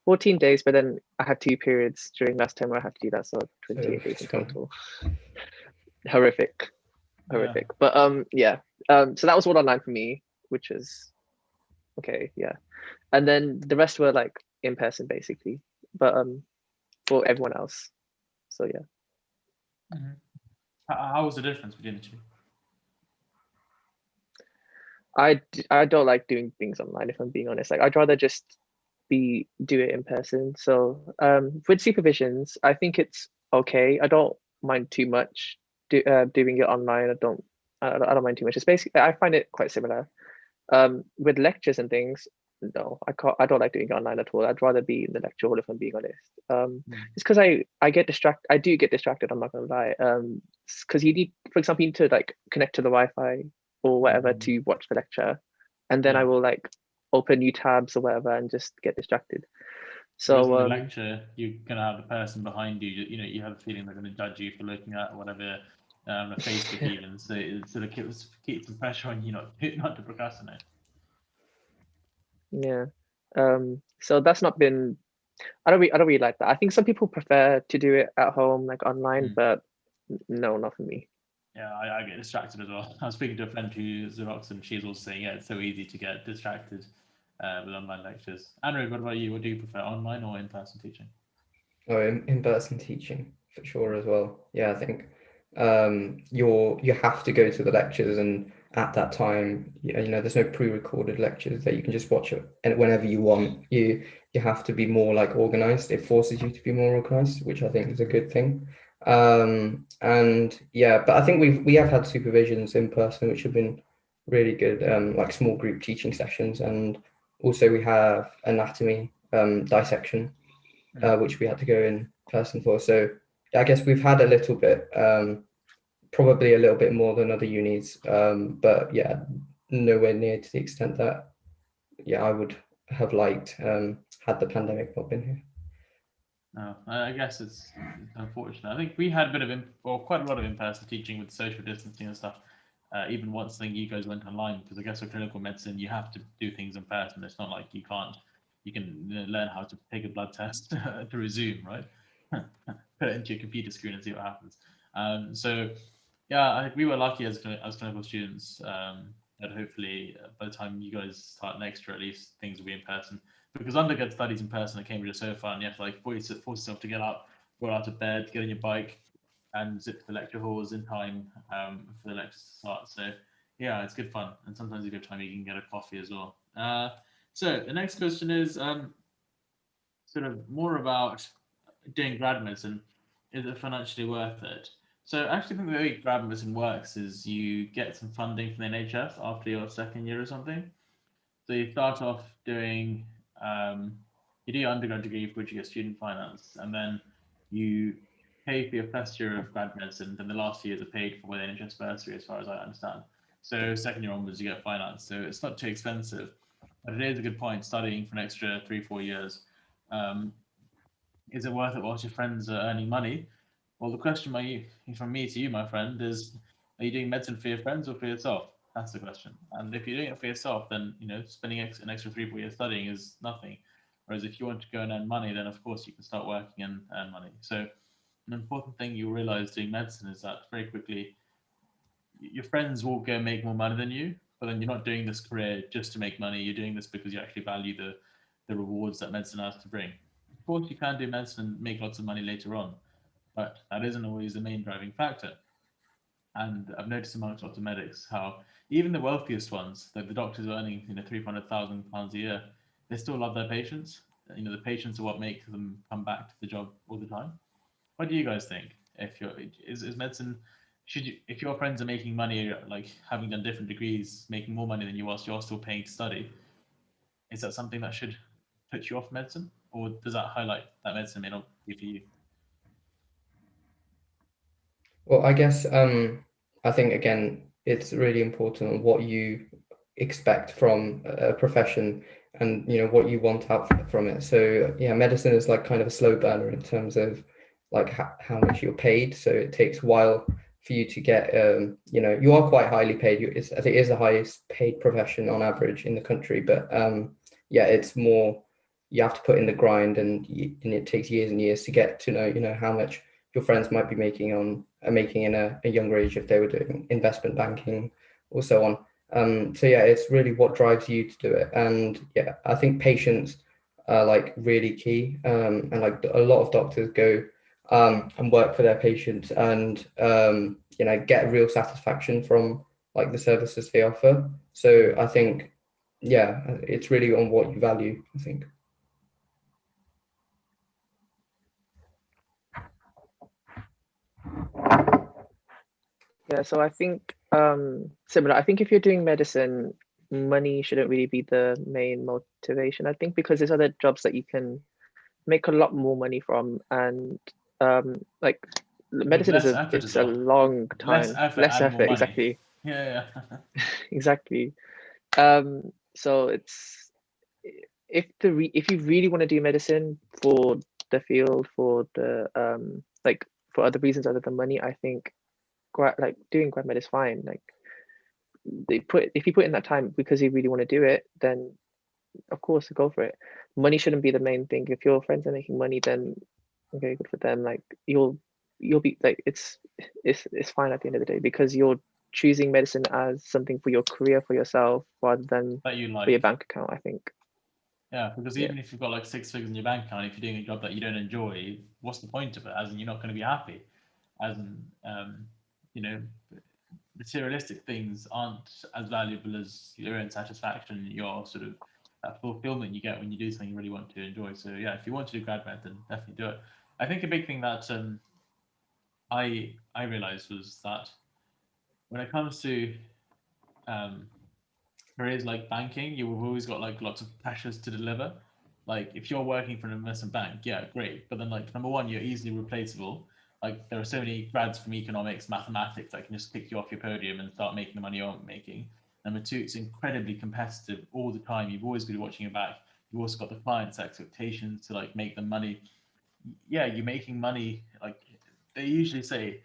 14 days, but then I had 2 periods during last term where I had to do that, so 28 days in total. Horrific. But so that was all online for me, which is okay, yeah. And then the rest were like in person basically, but for everyone else. So yeah. How was the difference between the two? I don't like doing things online, if I'm being honest. Like I'd rather just do it in person. So with supervisions, I think it's okay. I don't mind too much doing it online. I don't mind too much. It's basically, I find it quite similar. With lectures and things, no, I don't like doing it online at all. I'd rather be in the lecture hall, if I'm being honest. It's because I get distracted. I do get distracted, I'm not gonna lie. Because you need, for example, you need to like connect to the Wi-Fi or whatever to watch the lecture, and then I will like open new tabs or whatever and just get distracted. So in the lecture, you're gonna have the person behind you. You have a feeling they're gonna judge you for looking at whatever a Facebook even. So it sort of keeps the pressure on you not to procrastinate. Yeah. So that's not been. I don't really like that. I think some people prefer to do it at home, like online, but no, not for me. Yeah, I get distracted as well. I was speaking to a friend who's at Oxford, she's also saying, yeah, it's so easy to get distracted with online lectures. Anirudh, what about you? What do you prefer, online or in-person teaching? Oh, in-person teaching for sure as well. Yeah, I think you have to go to the lectures, and at that time, there's no pre-recorded lectures that you can just watch it and whenever you want. You have to be more like organized. It forces you to be more organized, which I think is a good thing. And yeah, but I think we have had supervisions in person which have been really good, like small group teaching sessions, and also we have anatomy dissection, which we had to go in person for. So I guess we've had a little bit, probably a little bit more than other unis, but yeah, nowhere near to the extent that I would have liked had the pandemic not been here. No, I guess it's unfortunate. I think we had a bit of, quite a lot of in-person teaching with social distancing and stuff. Even once you guys went online, because I guess for clinical medicine, you have to do things in person. It's not like you can't, you can learn how to take a blood test through Zoom, right? Put it into your computer screen and see what happens. So, yeah, I think we were lucky as clinical students that hopefully by the time you guys start next year, at least things will be in person. Because undergrad studies in person at Cambridge are so fun. You have to like force yourself to get up, go out of bed, get on your bike, and zip to the lecture halls in time for the lecture to start. So yeah, it's good fun. And sometimes a good time you can get a coffee as well. So the next question is sort of more about doing grad medicine. Is it financially worth it? So I actually think the way grad medicine works is you get some funding from the NHS after your second year or something. So you start off doing, you do your undergrad degree for which you get student finance, and then you pay for your first year of grad medicine, then the last years are paid for by the NHS bursary, as far as I understand. So second year onwards, you get finance. So it's not too expensive, but it is a good point studying for an extra 3-4 years. Um, is it worth it whilst your friends are earning money? Well, the question from me to you, my friend, is: are you doing medicine for your friends or for yourself? That's the question. And if you're doing it for yourself, then spending an extra 3-4 years studying is nothing. Whereas if you want to go and earn money, then of course you can start working and earn money. So an important thing you'll realize doing medicine is that very quickly your friends will go make more money than you, but then you're not doing this career just to make money. You're doing this because you actually value the rewards that medicine has to bring. Of course, you can do medicine and make lots of money later on, but that isn't always the main driving factor. And I've noticed amongst lots of medics how even the wealthiest ones, like the doctors earning £300,000 a year, they still love their patients. The patients are what make them come back to the job all the time. What do you guys think? If you're is medicine, should you, if your friends are making money, like having done different degrees, making more money than you whilst you're still paying to study, is that something that should put you off medicine, or does that highlight that medicine may not be for you? Well, I guess I think again it's really important what you expect from a profession and what you want out from it. So yeah, medicine is like kind of a slow burner in terms of like how much you're paid. So it takes a while for you to get you are quite highly paid. I think it is the highest paid profession on average in the country, but yeah, it's more you have to put in the grind, and it takes years and years to get to know how much your friends might be making in a younger age if they were doing investment banking or so on. So yeah, it's really what drives you to do it. And yeah, I think patients are like really key. And like a lot of doctors go and work for their patients and get real satisfaction from like the services they offer. So I think yeah, it's really on what you value, I think. Yeah, so I think similar. I think if you're doing medicine, money shouldn't really be the main motivation. I think because there's other jobs that you can make a lot more money from, and like With medicine less effort as it's a well. long Less time, effort less and more effort, money. exactly. Yeah, yeah. Exactly. So it's if you really want to do medicine for the field, for the like for other reasons other than money, I think doing grad med is fine. Like if you put in that time because you really want to do it, then of course go for it. Money shouldn't be the main thing. If your friends are making money, then okay, good for them. Like you'll be like it's fine at the end of the day because you're choosing medicine as something for your career, for yourself, rather than That you for your like. bank account, I think. Yeah, because Yeah. even if you've got like 6 figures in your bank account, if you're doing a job that you don't enjoy, what's the point of it? As in, you're not going to be happy. As in, you know, materialistic things aren't as valuable as your own satisfaction, your sort of that fulfillment you get when you do something you really want to enjoy. So yeah, if you want to do grad med, then definitely do it. I think a big thing that I realized was that when it comes to um, careers like banking, you've always got like lots of pressures to deliver. Like if you're working for an investment bank, yeah, great. But then like number one, you're easily replaceable. Like there are so many grads from economics, mathematics that can just pick you off your podium and start making the money you're making. Number two, it's incredibly competitive all the time. You've always got to be watching your back. You've also got the client's expectations to like make them money. yeah, you're making money. Like they usually say,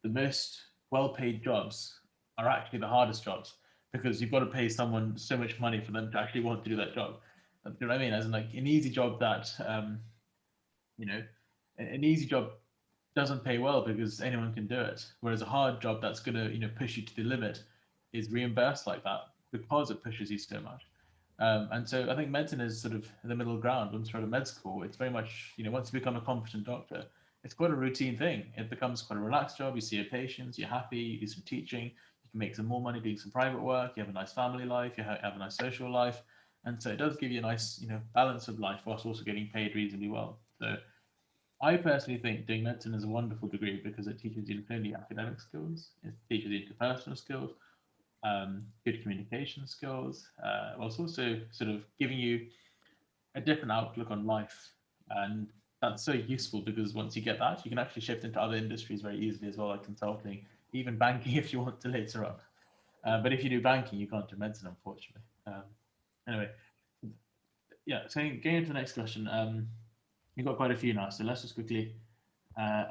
the most well-paid jobs are actually the hardest jobs because you've got to pay someone so much money for them to actually want to do that job. Do you know what I mean? As in, like an easy job that you know, an easy job doesn't pay well because anyone can do it. Whereas a hard job that's gonna, push you to the limit is reimbursed like that because it pushes you so much. And so I think medicine is sort of the middle ground. Once you're at a med school, it's very much, once you become a competent doctor, it's quite a routine thing. It becomes quite a relaxed job. You see your patients, you're happy, you do some teaching, you can make some more money doing some private work, you have a nice family life, you have a nice social life. And so it does give you a nice, balance of life whilst also getting paid reasonably well. So I personally think doing medicine is a wonderful degree because it teaches you not only academic skills, it teaches you interpersonal skills, good communication skills, whilst also sort of giving you a different outlook on life. And that's so useful because once you get that, you can actually shift into other industries very easily as well, like consulting, even banking if you want to later on. But if you do banking, you can't do medicine, unfortunately. Anyway, yeah, so going into the next question, you've got quite a few now, so let's just quickly.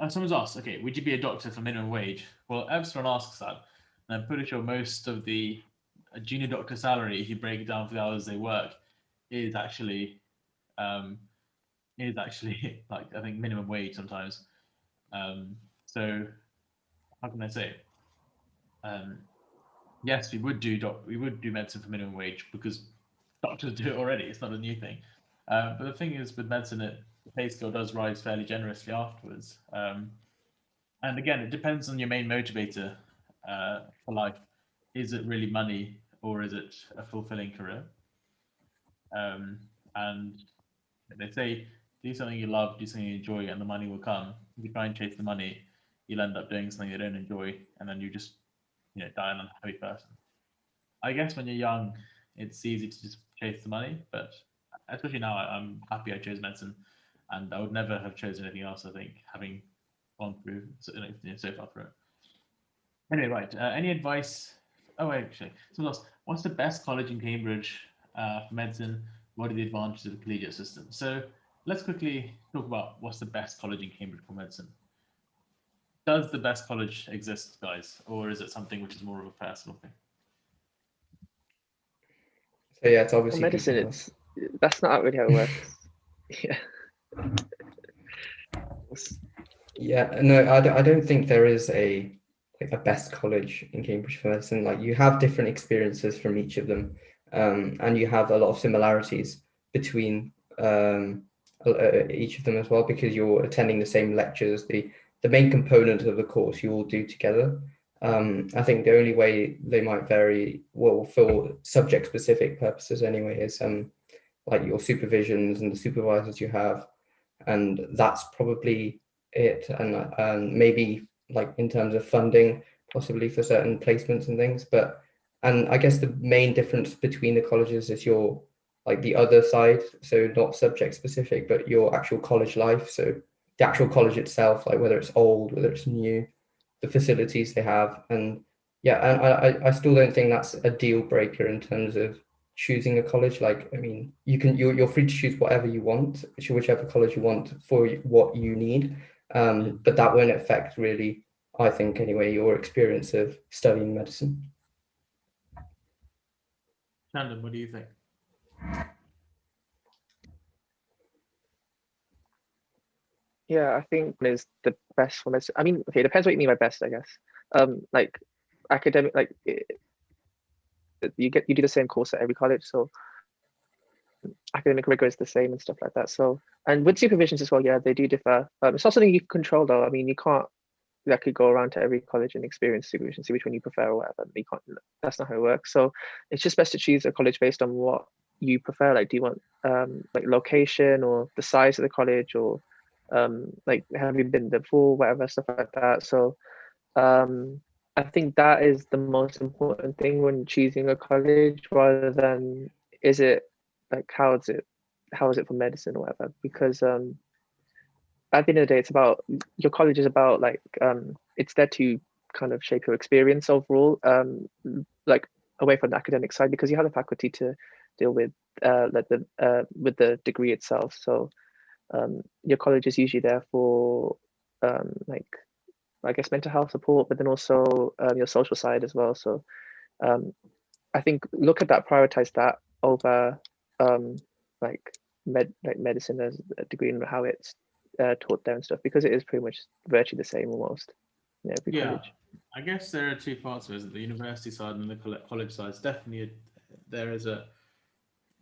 Someone's asked, okay, would you be a doctor for minimum wage? Well, everyone asks that, and I'm pretty sure most of the junior doctor salary, if you break it down for the hours they work, is actually um, like I think minimum wage sometimes. So how can I say? Um, yes, we would do medicine for minimum wage because doctors do it already. It's not a new thing. But the thing is, with medicine, the pay scale does rise fairly generously afterwards. And again, it depends on your main motivator for life. Is it really money or is it a fulfilling career? Um, and they say, do something you love, do something you enjoy, and the money will come. If you try and chase the money, you'll end up doing something you don't enjoy, and then you just, die an unhappy person. I guess when you're young, it's easy to just chase the money, but especially now, I'm happy I chose medicine, and I would never have chosen anything else. I think having gone through so far through it. Anyway, right. Any advice? Oh, wait, actually, someone else. What's the best college in Cambridge for medicine? What are the advantages of the collegiate system? So let's quickly talk about what's the best college in Cambridge for medicine. Does the best college exist, guys, or is it something which is more of a personal thing? So yeah, it's obviously medicine. That's not really how it works. Yeah. Yeah, no, I don't think there is a best college in Cambridge for medicine. Like you have different experiences from each of them, and you have a lot of similarities between each of them as well because you're attending the same lectures. The main component of the course you all do together. I think the only way they might vary, well, for subject specific purposes anyway, is like your supervisions and the supervisors you have, and that's probably it. And maybe like in terms of funding, possibly for certain placements and things. But and I guess the main difference between the colleges is your like the other side, so not subject specific, but your actual college life. So the actual college itself, like whether it's old, whether it's new, the facilities they have, and yeah, and I still don't think that's a deal breaker in terms of choosing a college. Like, I mean, you're free to choose whatever you want, whichever college you want for what you need. But that won't affect really, I think anyway, your experience of studying medicine. Chandan, what do you think? Yeah, I think is the best for medicine. I mean, okay, it depends what you mean by best, I guess. Like academic, like you do the same course at every college, so academic rigor is the same and stuff like that. So, and with supervisions as well, yeah, they do differ. It's not something you can control though. I mean, you can't exactly go around to every college and experience supervision, see which one you prefer or whatever. You can't. That's not how it works. So, it's just best to choose a college based on what you prefer. Like, do you want like location or the size of the college or like have you been there before, whatever stuff like that. So I think that is the most important thing when choosing a college, rather than is it like how is it for medicine or whatever. Because at the end of the day, it's about your college is about like it's there to kind of shape your experience overall, like away from the academic side, because you have the faculty to deal with with the degree itself. So Your college is usually there for like, I guess, mental health support, but then also your social side as well. So I think look at that, prioritize that over like medicine as a degree and how it's taught there and stuff, because it is pretty much virtually the same almost in every college. I guess there are two parts of it, the university side and the college side. It's definitely there is a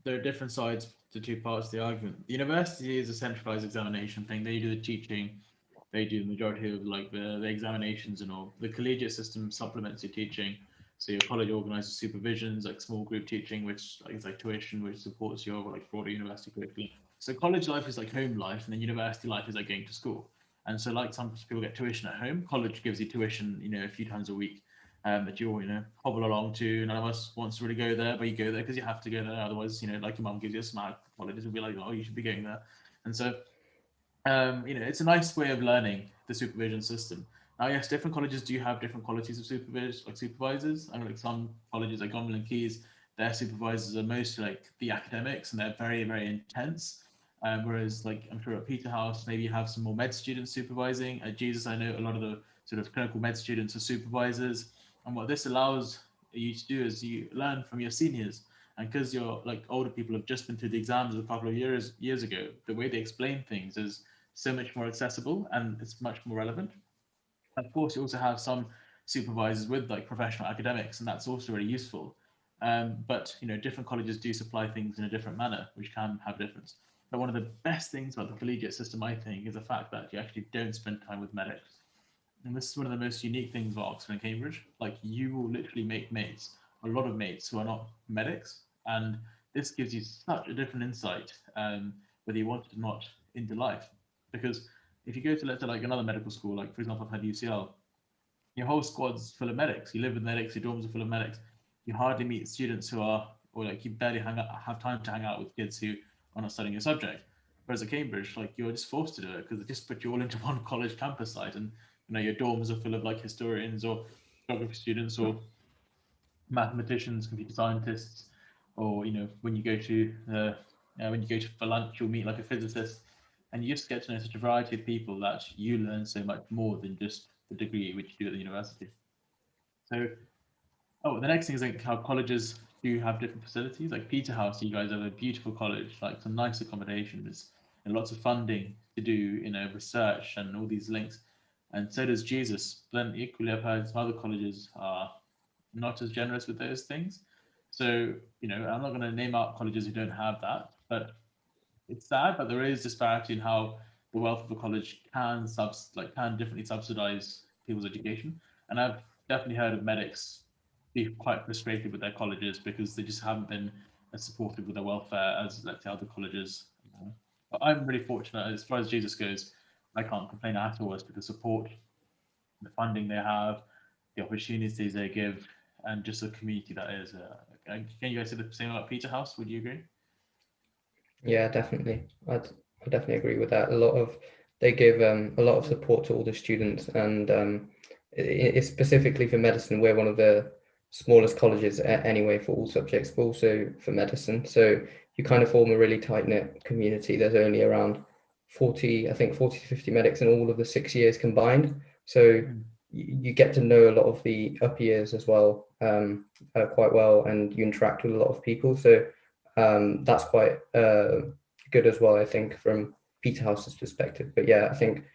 there are different sides to two parts of the argument. The university is a centralized examination thing. They do the teaching, they do the majority of like the examinations and all. The collegiate system supplements your teaching. So your college organizes supervisions, like small group teaching, which is like tuition, which supports your like broader university curriculum. So college life is like home life, and then university life is like going to school. And so like some people get tuition at home, college gives you tuition, a few times a week. That you hobble along to. None of us wants to really go there, but you go there because you have to go there. Otherwise, like your mum gives you a smack. Colleges will be like, oh, you should be going there. And so, it's a nice way of learning the supervision system. Now, yes, different colleges do have different qualities of supervisors. I know like some colleges like Gonville and Keys, their supervisors are mostly like the academics and they're very, very intense. Whereas like I'm sure at Peterhouse, maybe you have some more med students supervising. At Jesus, I know a lot of the sort of clinical med students are supervisors. And what this allows you to do is you learn from your seniors. And because you're like older people have just been through the exams a couple of years ago, the way they explain things is so much more accessible and it's much more relevant. Of course, you also have some supervisors with like professional academics, and that's also really useful. But different colleges do supply things in a different manner, which can have difference. But one of the best things about the collegiate system, I think, is the fact that you actually don't spend time with medics. And this is one of the most unique things about Oxford and Cambridge. Like you will literally make mates, a lot of mates who are not medics, and this gives you such a different insight, whether you want it or not, into life. Because if you go to let's say like another medical school, like for example, I've had UCL, your whole squad's full of medics. You live with medics, your dorms are full of medics. You hardly meet students who are, or like you barely have time to hang out with kids who are not studying your subject. Whereas at Cambridge, like you're just forced to do it because they just put you all into one college campus site, and your dorms are full of like historians or geography students or mathematicians, computer scientists, or when you go to for lunch, you'll meet like a physicist, and you just get to know such a variety of people that you learn so much more than just the degree which you do at the university. So, the next thing is like how colleges do have different facilities. Like Peterhouse, you guys have a beautiful college, like some nice accommodations and lots of funding to do, research and all these links. And so does Jesus. Then equally, I've heard some other colleges are not as generous with those things. So, I'm not going to name out colleges who don't have that, but it's sad, but there is disparity in how the wealth of a college can differently subsidize people's education. And I've definitely heard of medics be quite frustrated with their colleges because they just haven't been as supportive with their welfare as, let's say, other colleges. But I'm really fortunate as far as Jesus goes. I can't complain at all as to the support, the funding they have, the opportunities they give, and just the community that is. Can you guys say the same about Peterhouse? Would you agree? Yeah, definitely. I definitely agree with that. They give a lot of support to all the students, and it's specifically for medicine. We're one of the smallest colleges anyway for all subjects, but also for medicine. So you kind of form a really tight knit community. There's only around 40 to 50 medics in all of the 6 years combined. So you get to know a lot of the up years as well, quite well, and you interact with a lot of people. So that's quite good as well, I think, from Peterhouse's perspective. But yeah, I think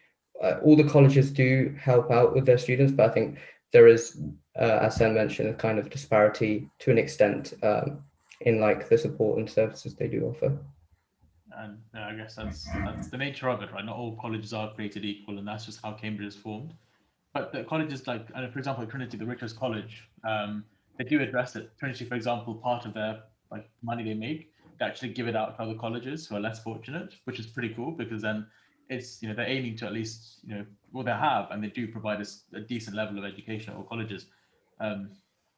all the colleges do help out with their students, but I think there is, as Sam mentioned, a kind of disparity to an extent in like the support and services they do offer. And I guess that's the nature of it, right? Not all colleges are created equal, and that's just how Cambridge is formed. But the colleges, like, for example, Trinity, the richest college, they do address it. Trinity, for example, part of their like money they make, they actually give it out to other colleges who are less fortunate, which is pretty cool because then it's they're aiming to at least well they have and they do provide a decent level of education at all colleges. But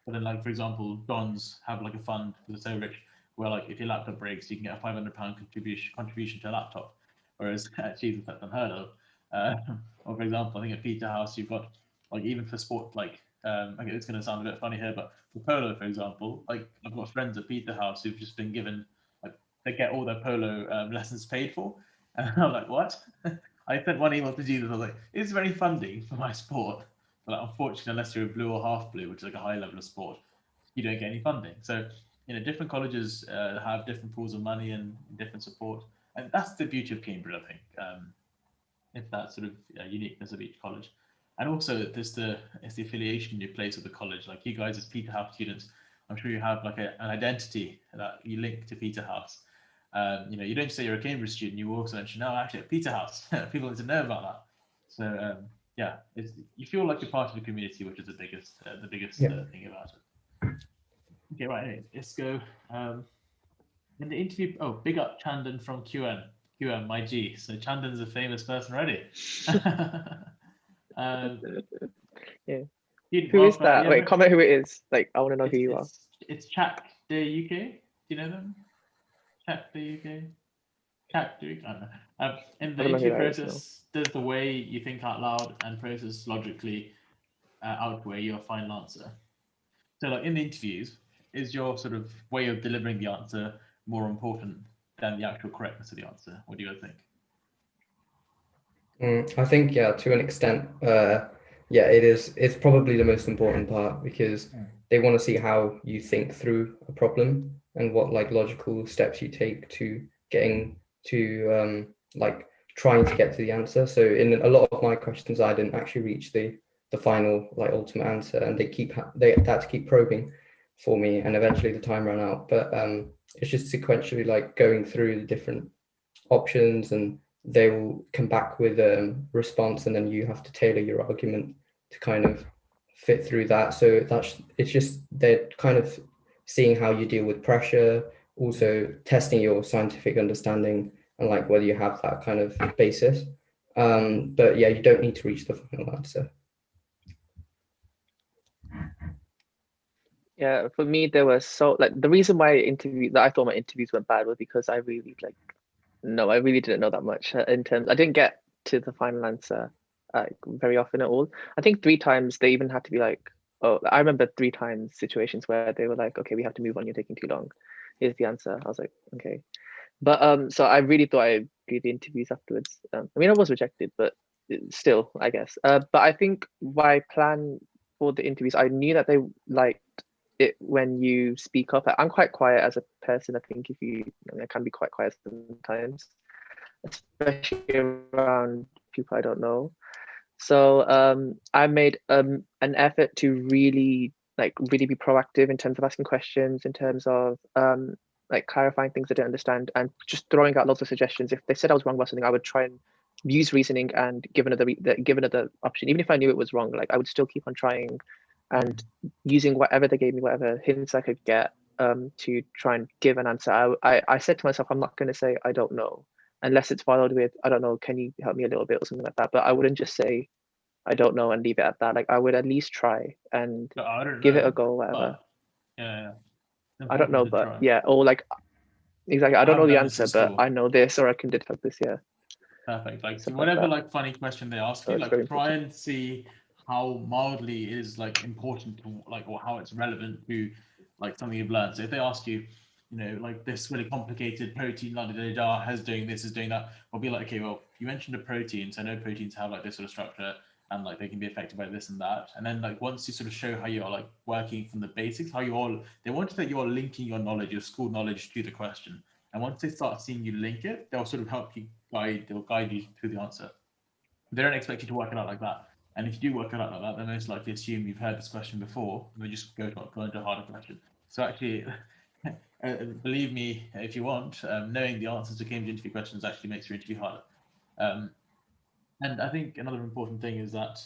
then like for example, Dons have like a fund for the so rich where like if your laptop breaks, you can get a £500 contribution to a laptop, whereas actually that's unheard of. Or for example, I think at Peterhouse you've got like even for sport like okay, it's going to sound a bit funny here, but for polo, for example, like I've got friends at Peterhouse who've just been given like they get all their polo lessons paid for, And I'm like, what? I sent one email to Jesus. I was like, is there any funding for my sport? But like, unfortunately, unless you're a blue or half blue, which is like a high level of sport, you don't get any funding. So, different colleges have different pools of money and different support. And that's the beauty of Cambridge, I think. It's that sort of uniqueness of each college. And also, it's the affiliation you place with the college. Like you guys as Peterhouse students, I'm sure you have like an identity that you link to Peterhouse. You don't say you're a Cambridge student. You also mention, no, actually, at Peterhouse. People need to know about that. So yeah, you feel like you're part of the community, which is the biggest thing about it. Okay, right. Anyway, let's go. In the interview, big up Chandan from QM, my G. So Chandan's a famous person already. Yeah. Who is that? Wait, comment who it is. Like, I want to know who you are. It's Chat the UK. Do you know them? Chat the UK. Chat the UK. I don't know. In the interview process, does the way you think out loud and process logically outweigh your final answer? So, like in the interviews, is your sort of way of delivering the answer more important than the actual correctness of the answer? What do you guys think? I think, yeah, to an extent, yeah, it is. It's probably the most important part because they want to see how you think through a problem and what like logical steps you take to getting to like trying to get to the answer. So in a lot of my questions, I didn't actually reach the final like ultimate answer, and they had to keep probing for me, and eventually the time ran out. But it's just sequentially like going through the different options, and they will come back with a response, and then you have to tailor your argument to kind of fit through that. So it's just they're kind of seeing how you deal with pressure, also testing your scientific understanding and like whether you have that kind of basis. But yeah, you don't need to reach the final answer. Yeah, for me, there was the reason why I thought my interviews went bad was because I really didn't know that much in terms. I didn't get to the final answer very often at all. I think 3 times they even had to be like, oh, I remember 3 times situations where they were like, okay, we have to move on. You're taking too long. Here's the answer. I was like, okay. But so I really thought I'd do the interviews afterwards. I mean, I was rejected, but still, I guess. But I think my plan for the interviews, I knew that they liked it when you speak up. I'm quite quiet as a person. I think I can be quite quiet sometimes, especially around people I don't know. So I made an effort to really be proactive in terms of asking questions, in terms of like clarifying things I didn't understand, and just throwing out lots of suggestions. If they said I was wrong about something, I would try and use reasoning and give another option. Even if I knew it was wrong, like I would still keep on trying and using whatever they gave me, whatever hints I could get to try and give an answer. I said to myself, I'm not going to say I don't know unless it's followed with, I don't know, can you help me a little bit or something like that. But I wouldn't just say I don't know and leave it at that. Like I would at least try and give it a go, whatever. Yeah. I don't know, but yeah, or like exactly. I don't know the answer, but I know this, or I can detect this. Yeah. Perfect. Like so whatever like funny question they ask you, like try and see how mildly it is like important to like, or how it's relevant to like something you've learned. So if they ask you, like this really complicated protein, has doing this, is doing that, I'll be like, okay, well, you mentioned a protein, so I know proteins have like this sort of structure, and like they can be affected by this and that. And then like once you sort of show how you're like working from the basics, they want that you're linking your knowledge, your school knowledge to the question. And once they start seeing you link it, they'll sort of help you they'll guide you to the answer. They don't expect you to work it out like that. And if you do work it out like that, they most likely assume you've heard this question before, and they just go into a harder question. So actually, believe me, if you want, knowing the answers to Cambridge interview questions actually makes your interview harder. And I think another important thing is that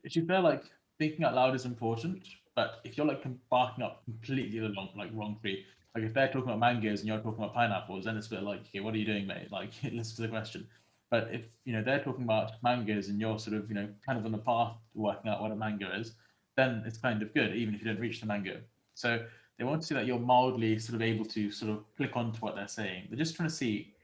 if you feel like thinking out loud is important, but if you're like barking up completely wrong tree, like if they're talking about mangoes and you're talking about pineapples, then it's a bit like, okay, what are you doing, mate? Like, listen to the question. But if they're talking about mangoes and you're sort of kind of on the path to working out what a mango is, then it's kind of good, even if you don't reach the mango. So they want to see that you're mildly sort of able to sort of click onto what they're saying. They're just trying to see,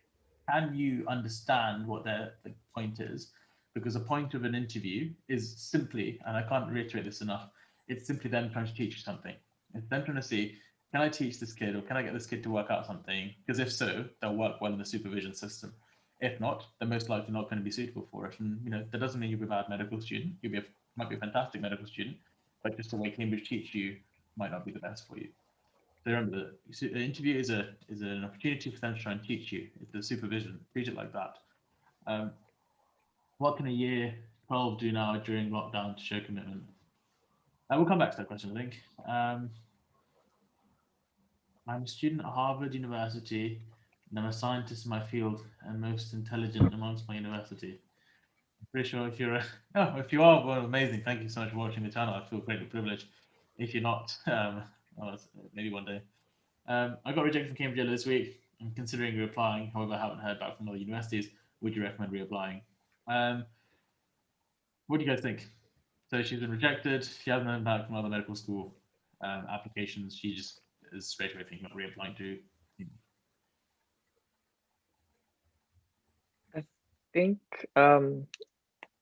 can you understand what their point is? Because the point of an interview is simply, and I can't reiterate this enough, it's simply them trying to teach you something. It's them trying to see, can I teach this kid, or can I get this kid to work out something? Because if so, they'll work well in the supervision system. If not, they're most likely not going to be suitable for it. And that doesn't mean you'll be a bad medical student. Might be a fantastic medical student, but just the way Cambridge teach you might not be the best for you. So remember, the interview is an opportunity for them to try and teach you. It's the supervision. Treat it like that. What can a year 12 do now during lockdown to show commitment? We'll come back to that question, I think. I'm a student at Harvard University, and I'm a scientist in my field and most intelligent amongst my university. I'm pretty sure if you're if you are, well, amazing. Thank you so much for watching the channel. I feel greatly privileged. If you're not, well, maybe one day. I got rejected from Cambridge this week. I'm considering reapplying. However, I haven't heard back from other universities. Would you recommend reapplying? What do you guys think? So she's been rejected. She hasn't heard back from other medical school applications. She just is straight away thinking about reapplying to.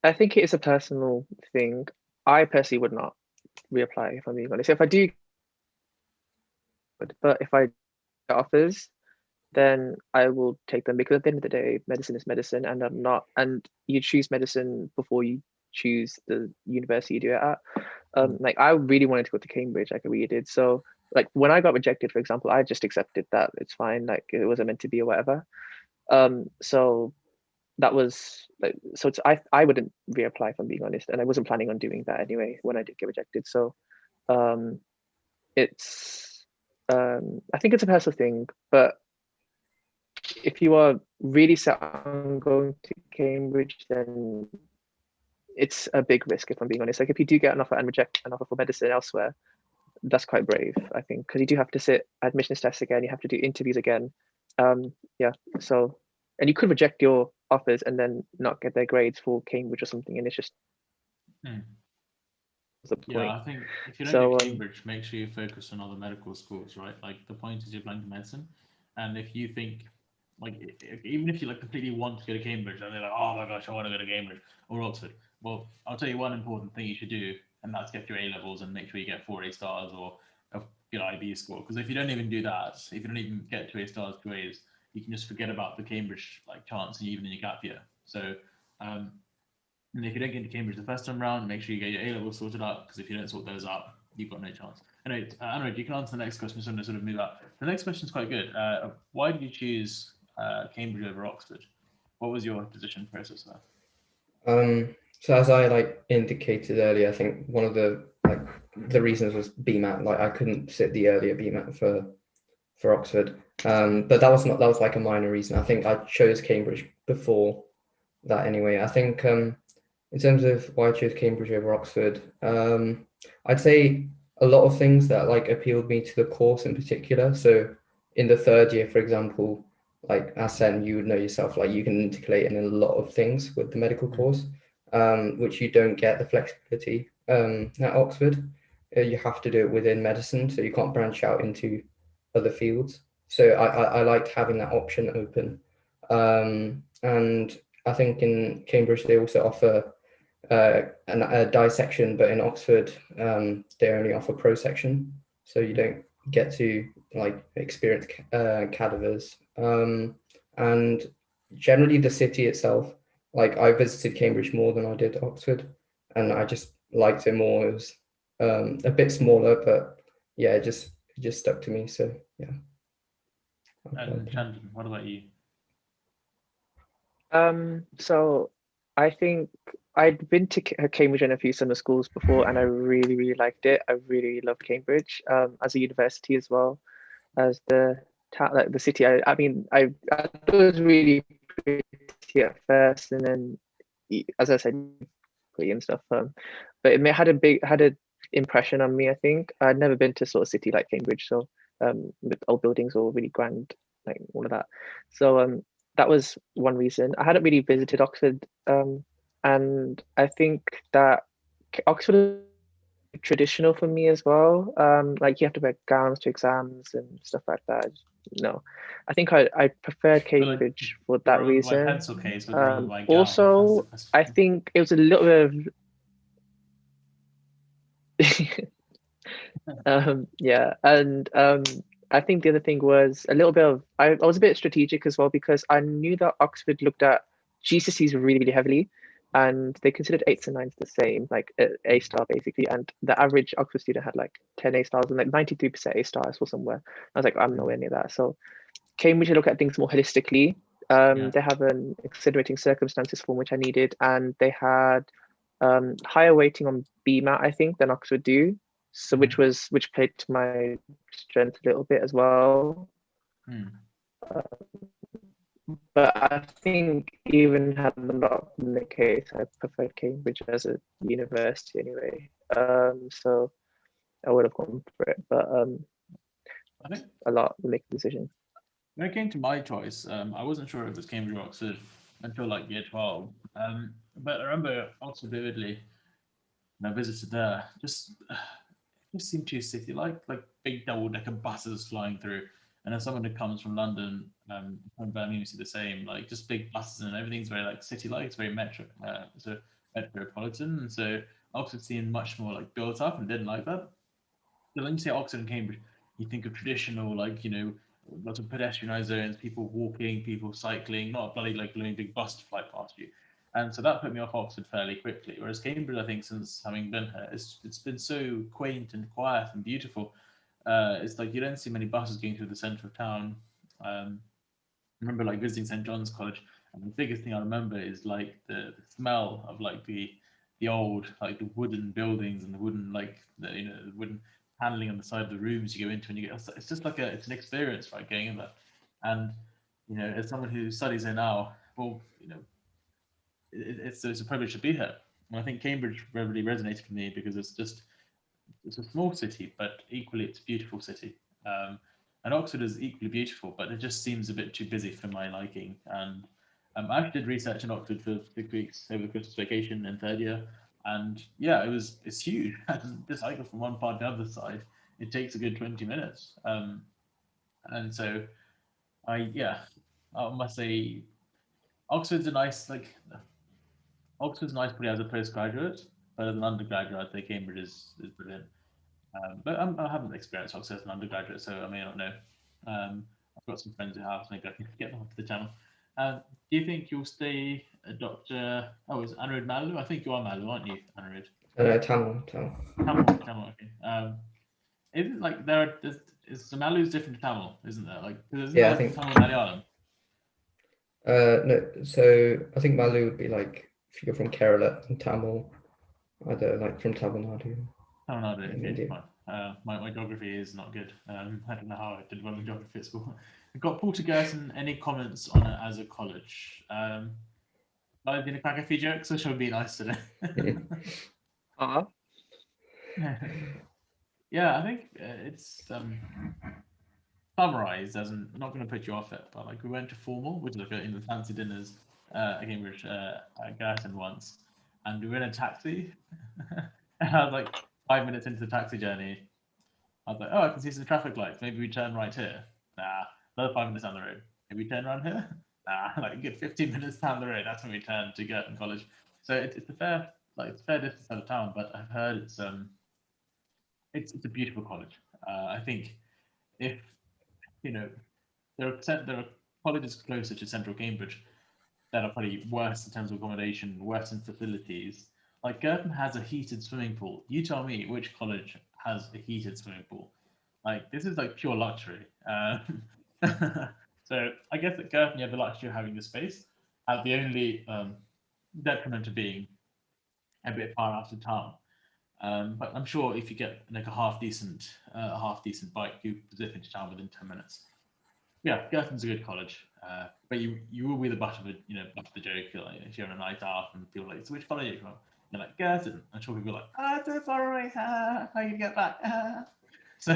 I think it is a personal thing. I personally would not reapply, if I'm being honest. If I do, but if I get offers, then I will take them, because at the end of the day, medicine is medicine, and and you choose medicine before you choose the university you do it at. Like, I really wanted to go to Cambridge, like I really did. So like when I got rejected, for example, I just accepted that it's fine, like it wasn't meant to be or whatever. So that was like, so I wouldn't reapply, if I'm being honest, and I wasn't planning on doing that anyway when I did get rejected. So it's I think it's a personal thing, but if you are really set on going to Cambridge, then it's a big risk, if I'm being honest. Like, if you do get an offer and reject an offer for medicine elsewhere, that's quite brave, I think, because you do have to sit admissions tests again, you have to do interviews again. Yeah, so, and you could reject your offers and then not get their grades for Cambridge or something, and it's just the point. Yeah, I think if you don't do Cambridge, make sure you focus on other medical schools, right? Like, the point is you're applying to medicine, and if you think, like, even if you like completely want to go to Cambridge and they're like, oh my gosh, I want to go to Cambridge or Oxford, well, I'll tell you one important thing you should do, and that's get your A levels and make sure you get 4 A stars or a good IB score. Because if you don't even do that, if you don't even get 2 A stars, 2 A's, you can just forget about the Cambridge like chance, even in your gap year. So, and if you don't get into Cambridge the first time round, make sure you get your A levels sorted out, because if you don't sort those out, you've got no chance. Anyway, Anirudh, you can answer the next question. So I'm going to sort of move up. The next question is quite good. Why did you choose Cambridge over Oxford? What was your decision process there? So as I indicated earlier, I think one of the reasons was BMAT. Like, I couldn't sit the earlier BMAT for Oxford, but that was like a minor reason. I think I chose Cambridge before that anyway. I think in terms of why I chose Cambridge over Oxford, I'd say a lot of things that appealed me to the course in particular. So in the third year, for example, like as Sen, you would know yourself, like you can integrate in a lot of things with the medical course, which you don't get the flexibility at Oxford. You have to do it within medicine, so you can't branch out into other fields. So I liked having that option open. And I think in Cambridge, they also offer a dissection, but in Oxford, they only offer prosection. So you don't get to experience cadavers. And generally the city itself, I visited Cambridge more than I did Oxford, and I just liked it more. It was a bit smaller, but yeah, it just stuck to me. So yeah. And Chandan, what about you? So I think I'd been to Cambridge in a few summer schools before, and I really, really liked it. I really loved Cambridge as a university, as well as the city. I mean, I thought it was really pretty at first, and then, as I said, pretty and stuff. But it had an impression on me. I think I'd never been to sort of city like Cambridge, so with old buildings all really grand, like all of that. So that was one reason. I hadn't really visited Oxford, and I think that Oxford is traditional for me as well. Like, you have to wear gowns to exams and stuff like that. No, I think I preferred Cambridge for that reason. Pencil case also, I think it was a little bit of Yeah, and I think the other thing was a little bit of I was a bit strategic as well, because I knew that Oxford looked at GCSEs really, really heavily, and they considered 8s and 9s the same, like A star basically, and the average Oxford student had like 10 A stars and like 93% A stars for somewhere. I was like, I'm nowhere near that. So Cambridge look at things more holistically. Yeah. They have an extenuating circumstances form which I needed, and they had higher weighting on BMAT, I think, than Oxford do. So which played to my strength a little bit as well. But I think even had not been the case, I preferred Cambridge as a university anyway. So I would have gone for it, but I think a lot will make the decision. when it came to my choice, I wasn't sure if it was Cambridge or Oxford until like year 12. But I remember Oxford vividly, and I visited there. Just seemed too city-like big double-decker buses flying through. And as someone who comes from London, from Birmingham, you see the same, like just big buses and everything's very like city-like. It's very metropolitan. And so Oxford seemed much more like built up and didn't like that. So when you say Oxford and Cambridge, you think of traditional, lots of pedestrianised zones, people walking, people cycling, not a bloody like glowing big bus to fly past you. And so that put me off Oxford fairly quickly. Whereas Cambridge, I think, since having been here, it's been so quaint and quiet and beautiful. It's like you don't see many buses going through the centre of town. I remember like visiting St John's College, and the biggest thing I remember is like the smell of like the old like the wooden buildings and the wooden the wooden paneling on the side of the rooms you go into, and you get it's just like it's an experience, right, going in there. And as someone who studies there now, well, it's a privilege to be here. And I think Cambridge really resonated with me because it's a small city, but equally it's a beautiful city. And Oxford is equally beautiful, but it just seems a bit too busy for my liking. And I actually did research in Oxford for 6 weeks over the Christmas vacation in third year, and yeah, it's huge. And to cycle from one part to the other side, it takes a good 20 minutes. And so I must say Oxford's a nice Oxford's nice probably as a postgraduate, but as an undergraduate, I think Cambridge is brilliant. But I haven't experienced Oxford as an undergraduate, so I may not know. I've got some friends who have, maybe I can get them onto the channel. Do you think you'll stay a doctor? Oh, is Anirudh Malu? I think you are Malu, aren't you, Anirudh? Tamil. Tamil, okay. Isn't like is Malu's different to Tamil, isn't there? Like, isn't Yeah, there I think. Tamil Malayalam? No, so I think Malu would be like if you're from Kerala, and Tamil, either like from Tamil Nadu. Tamil Nadu, in okay, India. fine. My geography is not good. I don't know how I did well in geography at school. I've got Paul to Gerson. Any comments on it as a college? I did a crack a few jokes, or should we be nice today? Yeah, I think it's summarized as not going to put you off it, but like we went to formal, which is like in the fancy dinners at Cambridge at Girton once, and we were in a taxi, and I was like 5 minutes into the taxi journey, I was like, oh, I can see some traffic lights. Maybe we turn right here. Nah, another 5 minutes down the road. Maybe we turn around here. Nah, like a good 15 minutes down the road. That's when we turn to Girton College. So it's a fair distance out of town, but I've heard it's a beautiful college. I think if there are colleges closer to central Cambridge that are probably worse in terms of accommodation, worse in facilities. Like Girton has a heated swimming pool. You tell me which college has a heated swimming pool. Like this is like pure luxury. So I guess at Girton you have the luxury of having the space. At the only detriment of being a bit far out of town. But I'm sure if you get like a half decent bike, you zip into town within 10 minutes. Yeah, Girton's a good college, but you will be the butt of the joke. Like, if you're on a night out and people are like, so which college are you from? You're like Girton. I'm sure people are like, it's so far away. How you get back? So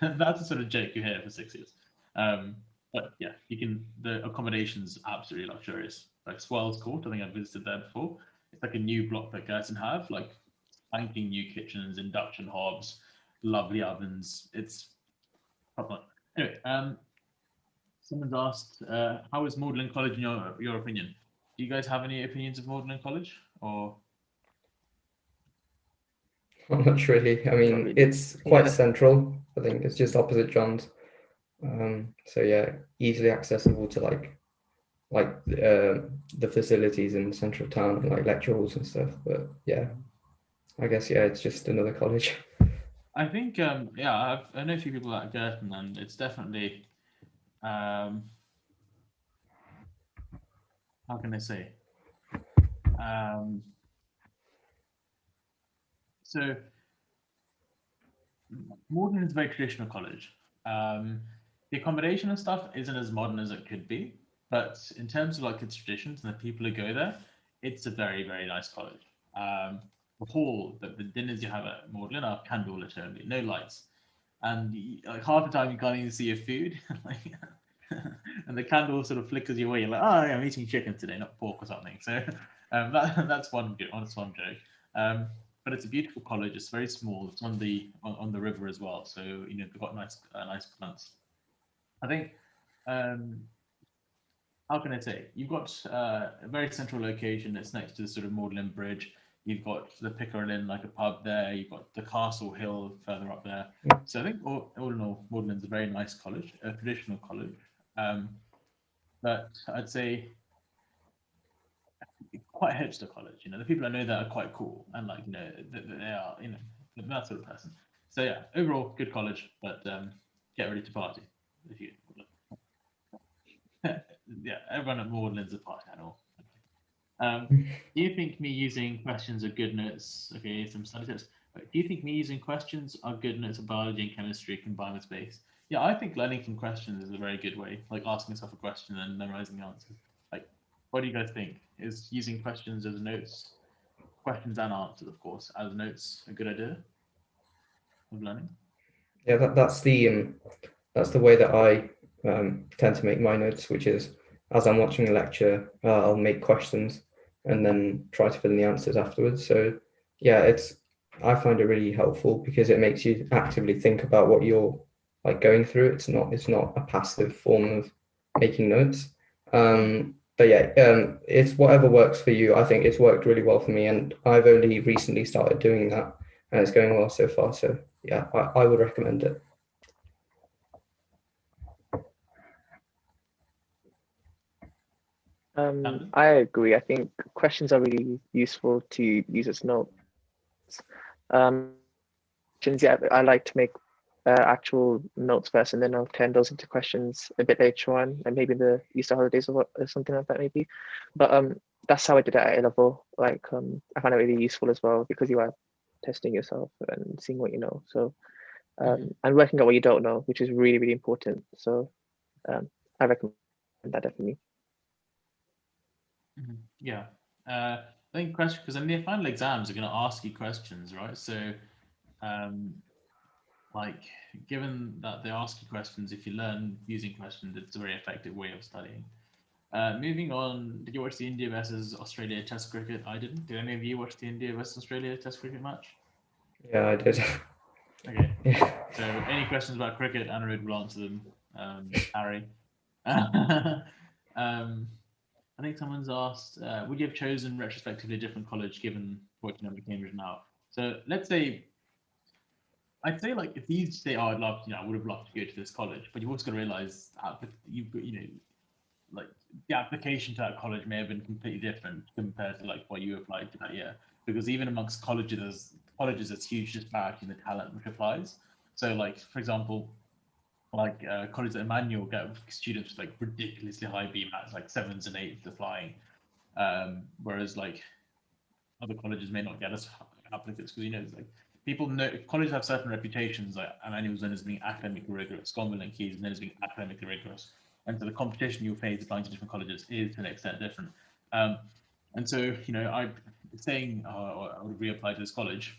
that's the sort of joke you hear for 6 years. But yeah, the accommodation's absolutely luxurious. Like Swells Court, I think I've visited there before. It's like a new block that Girton have, like spanking new kitchens, induction hobs, lovely ovens. It's proper. Anyway, someone's asked, how is Magdalen College in your opinion? Do you guys have any opinions of Magdalen College? Or Not much really. I mean, really. it's quite Yeah. central. I think it's just opposite John's. So yeah, easily accessible to the facilities in the central town, like lecture halls and stuff. But yeah, I guess yeah, it's just another college. I think yeah, I know a few people at Girton, and it's definitely how can I say? So Morden is a very traditional college. The accommodation and stuff isn't as modern as it could be, but in terms of like its traditions and the people who go there, it's a very, very nice college. The hall, the dinners you have at Magdalen are candlelit only, no lights, and like half the time you can't even see your food, like, and the candle sort of flickers your way. You're like, oh, yeah, I'm eating chicken today, not pork or something. So that's one good, that's one joke. But it's a beautiful college. It's very small. It's on the river as well, so they've got nice plants. I think how can I say? You've got a very central location. It's next to the sort of Magdalen Bridge. You've got the Pickering Inn, like a pub there. You've got the Castle Hill further up there. So I think all in all, Magdalen's a very nice college, a traditional college. But I'd say quite a hipster college. The people I know that are quite cool and like they are that sort of person. So yeah, overall good college, but get ready to party if you. Yeah, everyone at Magdalen's a party animal. Do you think me using questions are good notes? Okay, some study tips. Do you think me using questions are good notes of biology and chemistry combined with space? Yeah, I think learning from questions is a very good way, like asking yourself a question and memorizing the answers. Like, what do you guys think? Is using questions as notes, questions and answers, of course, as notes a good idea of learning? Yeah, that's the way that I tend to make my notes, which is as I'm watching a lecture, I'll make questions and then try to fill in the answers afterwards. So yeah, I find it really helpful because it makes you actively think about what you're like going through. It's not a passive form of making notes. But yeah, it's whatever works for you. I think it's worked really well for me, and I've only recently started doing that, and it's going well so far. So yeah, I would recommend it. I agree. I think questions are really useful to use as notes. Yeah, I like to make actual notes first, and then I'll turn those into questions a bit later on, and maybe the Easter holidays or something like that, maybe. But that's how I did it at A level. Like, I find it really useful as well because you are testing yourself and seeing what you know. So, and working out what you don't know, which is really, really important. So, I recommend that definitely. Yeah, I think question because I mean, the final exams are going to ask you questions, right? So, like, given that they ask you questions, if you learn using questions, it's a very effective way of studying. Moving on, did you watch the India versus Australia Test cricket? I didn't. Did any of you watch the India versus Australia Test cricket match? Yeah, I did. Okay. Yeah. So, any questions about cricket, Anirudh will answer them. Harry. I think someone's asked, would you have chosen retrospectively a different college given what you know became written out? So let's say, I'd say like if you say, oh, I would have loved to go to this college, but you've also got to realize like the application to that college may have been completely different compared to like what you applied to that year. Because even amongst colleges, there's huge disparity in the talent which applies. So like, for example, like colleges at Emmanuel get students with like ridiculously high BMATs, like 7s and 8s for flying. Whereas like other colleges may not get us applicants because it's like people know colleges have certain reputations, like Emmanuel's known as being academically rigorous, Gonville and Keys known as being academically rigorous, and so the competition you'll face applying to different colleges is to an extent different. And so I'm saying I would reapply to this college.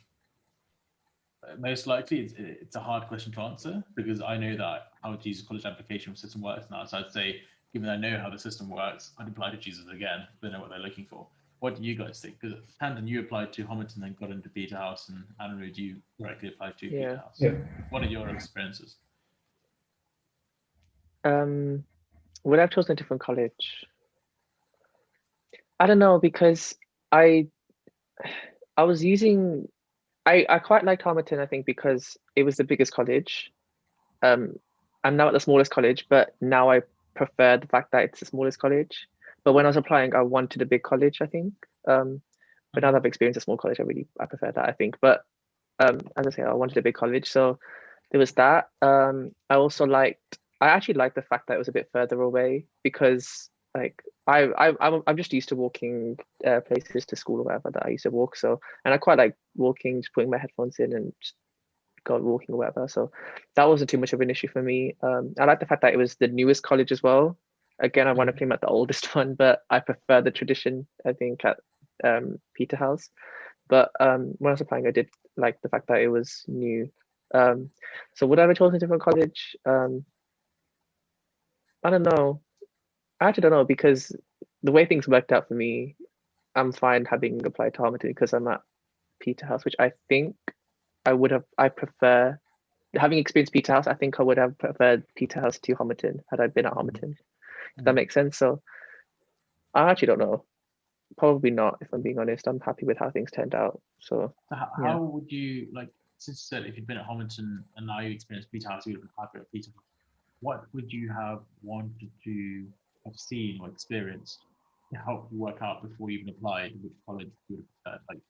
Most likely, it's a hard question to answer because I know that how to use a college application system works now. So I'd say, given I know how the system works, I'd apply to Jesus again. They know what they're looking for. What do you guys think? Because Chandan, you applied to Homerton and got into Peterhouse, and Anirudh, you directly applied to Peterhouse. Yeah. What are your experiences? Would I have chosen a different college? I don't know, because I was using I quite liked Harmerton, I think, because it was the biggest college. I'm now at the smallest college, but now I prefer the fact that it's the smallest college. But when I was applying, I wanted a big college, I think. But now that I've experienced a small college, I prefer that, I think. But as I say, I wanted a big college, so there was that. I actually liked the fact that it was a bit further away because like I'm just used to walking places to school or whatever that I used to walk. So, and I quite like walking, just putting my headphones in and just go walking or whatever. So that wasn't too much of an issue for me. I like the fact that it was the newest college as well. Again, I want to claim at the oldest one, but I prefer the tradition, I think, at Peterhouse. But when I was applying, I did like the fact that it was new. So would I have chosen a different college? I don't know. I actually don't know because the way things worked out for me, I'm fine having applied to Harmerton because I'm at Peterhouse, which I think I prefer, having experienced Peterhouse, I think I would have preferred Peterhouse to Harmerton had I been at Harmerton. Does that make sense? So I actually don't know. Probably not, if I'm being honest. I'm happy with how things turned out. So how would you, like, since you said if you'd been at Hamilton and now you experienced Peterhouse, you would have been happy at Peterhouse. What would you have wanted to have seen or experienced to help you work out before you even applied which college you would have preferred? Like,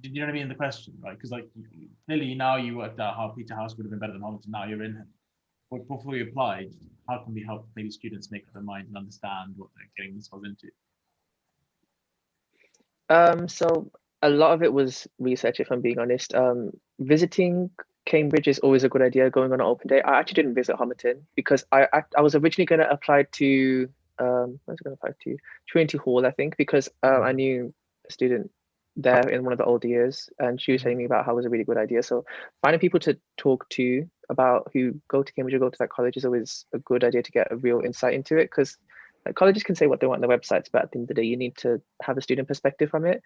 do you know what I mean? The question, right? Because like clearly now you worked out how Peterhouse would have been better than Hamilton. Now you're in. But before you applied, how can we help maybe students make up their mind and understand what they're getting themselves into? So a lot of it was research, if I'm being honest. Visiting Cambridge is always a good idea, going on an open day. I actually didn't visit Homerton because I was originally going to apply to Trinity Hall, I think, because I knew a student there in one of the older years, and she was telling me about how it was a really good idea. So finding people to talk to about who go to Cambridge or go to that college is always a good idea to get a real insight into it, because like, colleges can say what they want on their websites, but at the end of the day, you need to have a student perspective from it.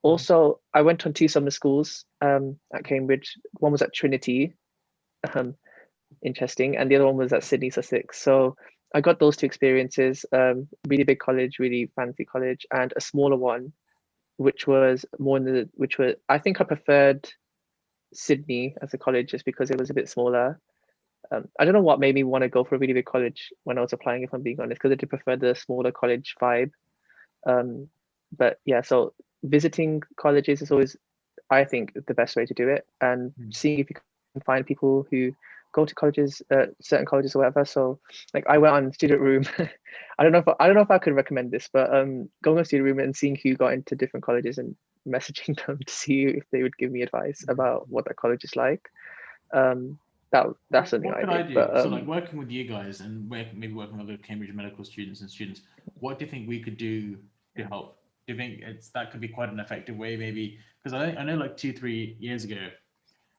Also, I went on 2 summer schools at Cambridge. One was at Trinity, interesting, and the other one was at Sydney, Sussex. So I got those 2 experiences, really big college, really fancy college, and a smaller one, which was I think I preferred Sydney as a college just because it was a bit smaller. I don't know what made me want to go for a really big college when I was applying, if I'm being honest, because I did prefer the smaller college vibe. But yeah, so visiting colleges is always, I think, the best way to do it, and seeing if you can find people who go to colleges, certain colleges or whatever. So like I went on Student Room. I don't know if I could recommend this, but going on Student Room and seeing who got into different colleges and messaging them to see if they would give me advice about what that college is like. That's something I did. But, so like working with you guys and maybe working with other Cambridge medical students, what do you think we could do to help? Do you think that could be quite an effective way, maybe? Because I know like 2-3 years ago,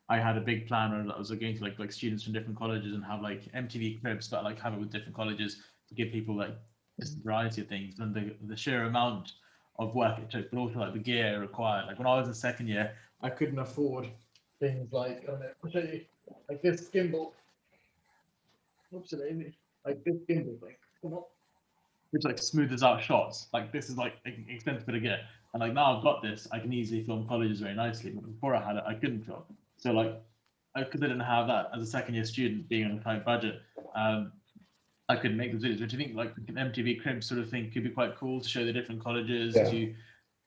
I had a big plan where I was going to like students from different colleges and have like MTV cribs, but like have it with different colleges to give people like just a variety of things, and the sheer amount of work it took, but also like the gear required. Like when I was in second year, I couldn't afford things like, I'll show you, like this gimbal. Oops, like this gimbal thing, which like smooths out shots. Like this is like an expensive bit of gear, and like now I've got this, I can easily film colleges very nicely. But before I had it, I couldn't film. So like, because I didn't have that as a second year student, being on a tight budget, I couldn't make those videos. Which I think like an MTV crib sort of thing could be quite cool to show the different colleges, to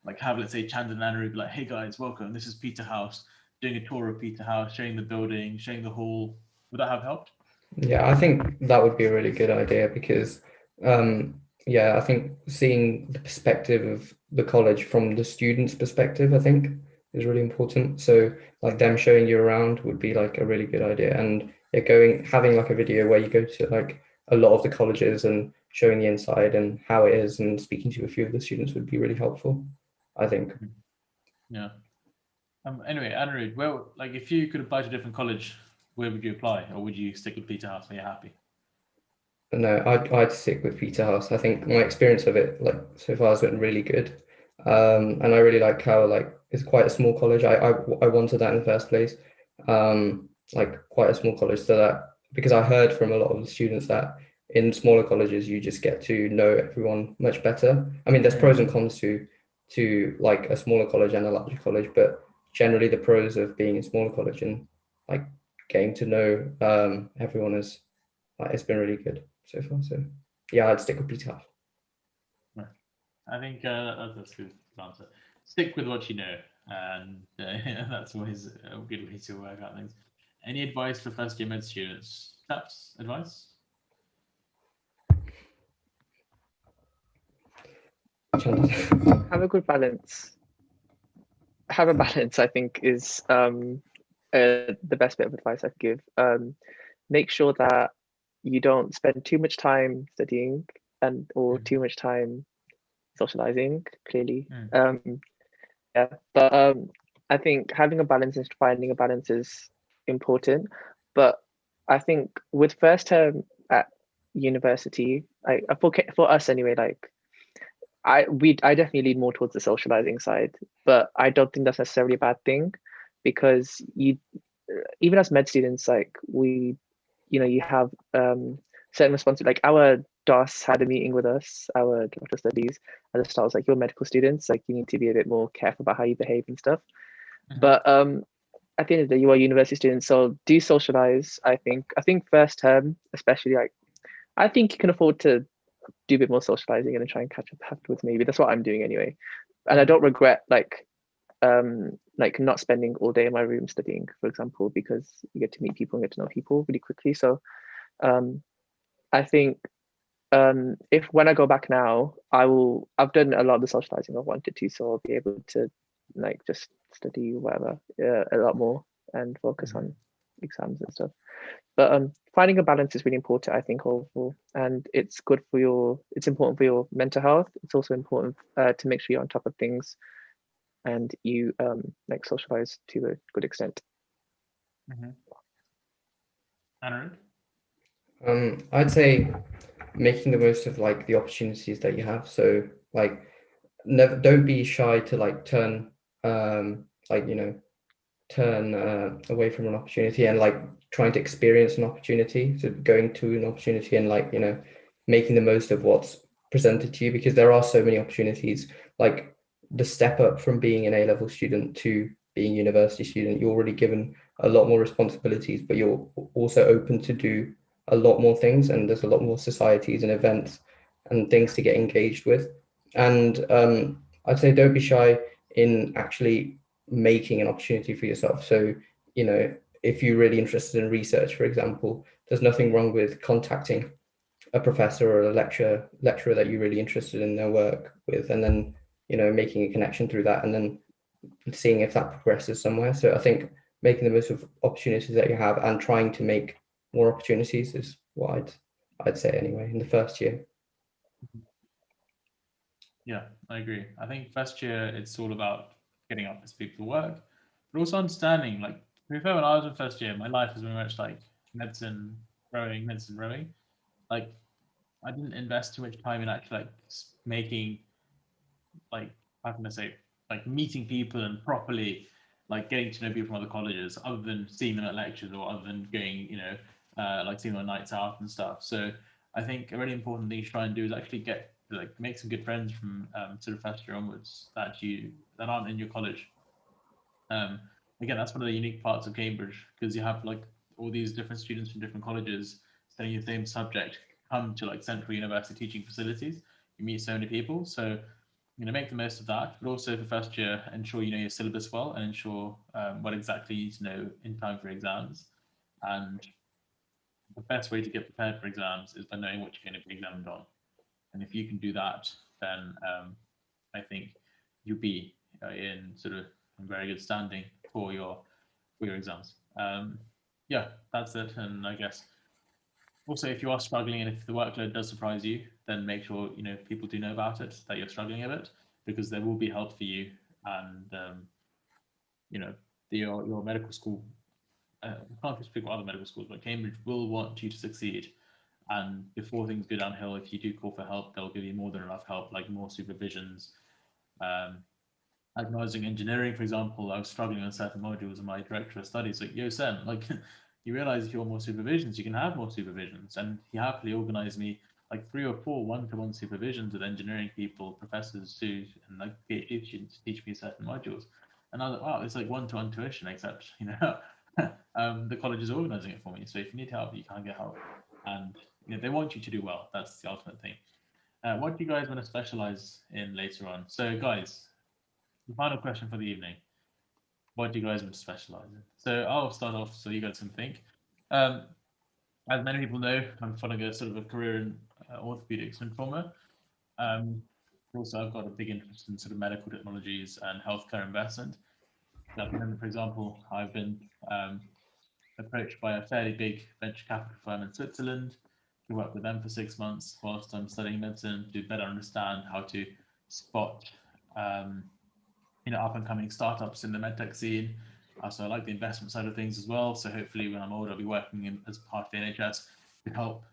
like have, let's say, Chandan and Anirudh, like, hey guys, welcome. This is Peterhouse, doing a tour of Peterhouse, showing the building, showing the hall. Would that have helped? Yeah, I think that would be a really good idea because, I think seeing the perspective of the college from the student's perspective, I think, is really important. So like them showing you around would be like a really good idea. And having like a video where you go to like a lot of the colleges and showing the inside and how it is and speaking to a few of the students would be really helpful, I think. Yeah. Anyway, Anirudh, well, like if you could apply to a different college, where would you apply, or would you stick with Peterhouse? Are you happy? No, I'd stick with Peterhouse. I think my experience of it, like so far, has been really good, and I really like how like it's quite a small college. I wanted that in the first place, like quite a small college, so that because I heard from a lot of the students that in smaller colleges you just get to know everyone much better. I mean, there's pros and cons to like a smaller college and a larger college, but generally the pros of being in smaller college and like getting to know everyone is like, it's been really good so far. So yeah, I'd stick with PTAF. I think that's a good answer. Stick with what you know, and that's always a good way to work out things. Any advice for first year med students? Chaps, advice? Have a good balance. Have a balance, I think, is the best bit of advice I'd give. Make sure that you don't spend too much time studying or too much time socializing, clearly. Yeah, but I think having a balance and finding a balance is important. But I think with first term at university, for us anyway, like I definitely lean more towards the socializing side, but I don't think that's necessarily a bad thing, because even as med students, like you have certain responsibility. Like our DOS had a meeting with us, our director of studies, at the start. Was like, you're medical students, like you need to be a bit more careful about how you behave and stuff. But at the end of the day, you are university students, so do socialize. I think first term, especially, like I think you can afford to do a bit more socializing and then try and catch up afterwards. Maybe that's what I'm doing anyway, and I don't regret like not spending all day in my room studying, for example, because you get to meet people and get to know people really quickly. So I think if when I go back now, I've done a lot of the socializing I wanted to, so I'll be able to like just study whatever a lot more and focus on exams and stuff. But finding a balance is really important, I think, overall, and it's important for your mental health. It's also important to make sure you're on top of things and you like socialize to a good extent. Anirudh? I'd say making the most of like the opportunities that you have. So like don't be shy to like turn away from an opportunity and like trying to experience an opportunity. So going to an opportunity and like making the most of what's presented to you, because there are so many opportunities. Like the step up from being an A-level student to being a university student, you're already given a lot more responsibilities, but you're also open to do a lot more things, and there's a lot more societies and events and things to get engaged with. And I'd say don't be shy in actually making an opportunity for yourself. So if you're really interested in research, for example, there's nothing wrong with contacting a professor or a lecturer that you're really interested in their work with, and then making a connection through that, and then seeing if that progresses somewhere. So I think making the most of opportunities that you have and trying to make more opportunities is what I'd say anyway in the first year. Yeah, I agree. I think first year it's all about getting up to speed for work, but also understanding. Like, to be fair, when I was in first year, my life was very much like medicine, rowing. Like, I didn't invest too much time in actually like making, like, how can I say, like meeting people and properly like getting to know people from other colleges, other than seeing them at lectures or other than going, like seeing them on nights out and stuff. So I think a really important thing to try and do is actually make some good friends from sort of first year onwards that aren't in your college. Again, that's one of the unique parts of Cambridge, because you have like all these different students from different colleges studying the same subject come to like central university teaching facilities. You meet so many people, so make the most of that. But also for first year, ensure you know your syllabus well and ensure what exactly you need to know in time for exams. And the best way to get prepared for exams is by knowing what you're going to be examined on. And if you can do that, then I think you'll be in sort of very good standing for your exams. Yeah, that's it. And I guess also, if you are struggling and if the workload does surprise you, then make sure people do know about it, that you're struggling a bit, because there will be help for you. And your medical school, I can't speak for other medical schools, but Cambridge will want you to succeed. And before things go downhill, if you do call for help, they'll give you more than enough help, like more supervisions. Like when I was in engineering, for example, I was struggling on certain modules, and my director of studies like, "Yo, Sen, like, you realize if you want more supervisions, you can have more supervisions." And he happily organized me like 3 or 4 one-to-one supervisions with engineering people, professors too, and like PhD students to teach me certain modules. And I was like, wow, it's like one-to-one tuition, except the college is organizing it for me. So if you need help, you can't get help, and they want you to do well. That's the ultimate thing. What do you guys want to specialize in later on? So guys, the final question for the evening: what do you guys want to specialize in? So I'll start off so you guys can think. As many people know, I'm following a sort of a career in orthopedics and trauma. Also, I've got a big interest in sort of medical technologies and healthcare investment. For example, I've been approached by a fairly big venture capital firm in Switzerland to work with them for 6 months whilst I'm studying medicine to better understand how to spot up and coming startups in the medtech scene. So I like the investment side of things as well. So hopefully when I'm older, I'll be working as part of the NHS to help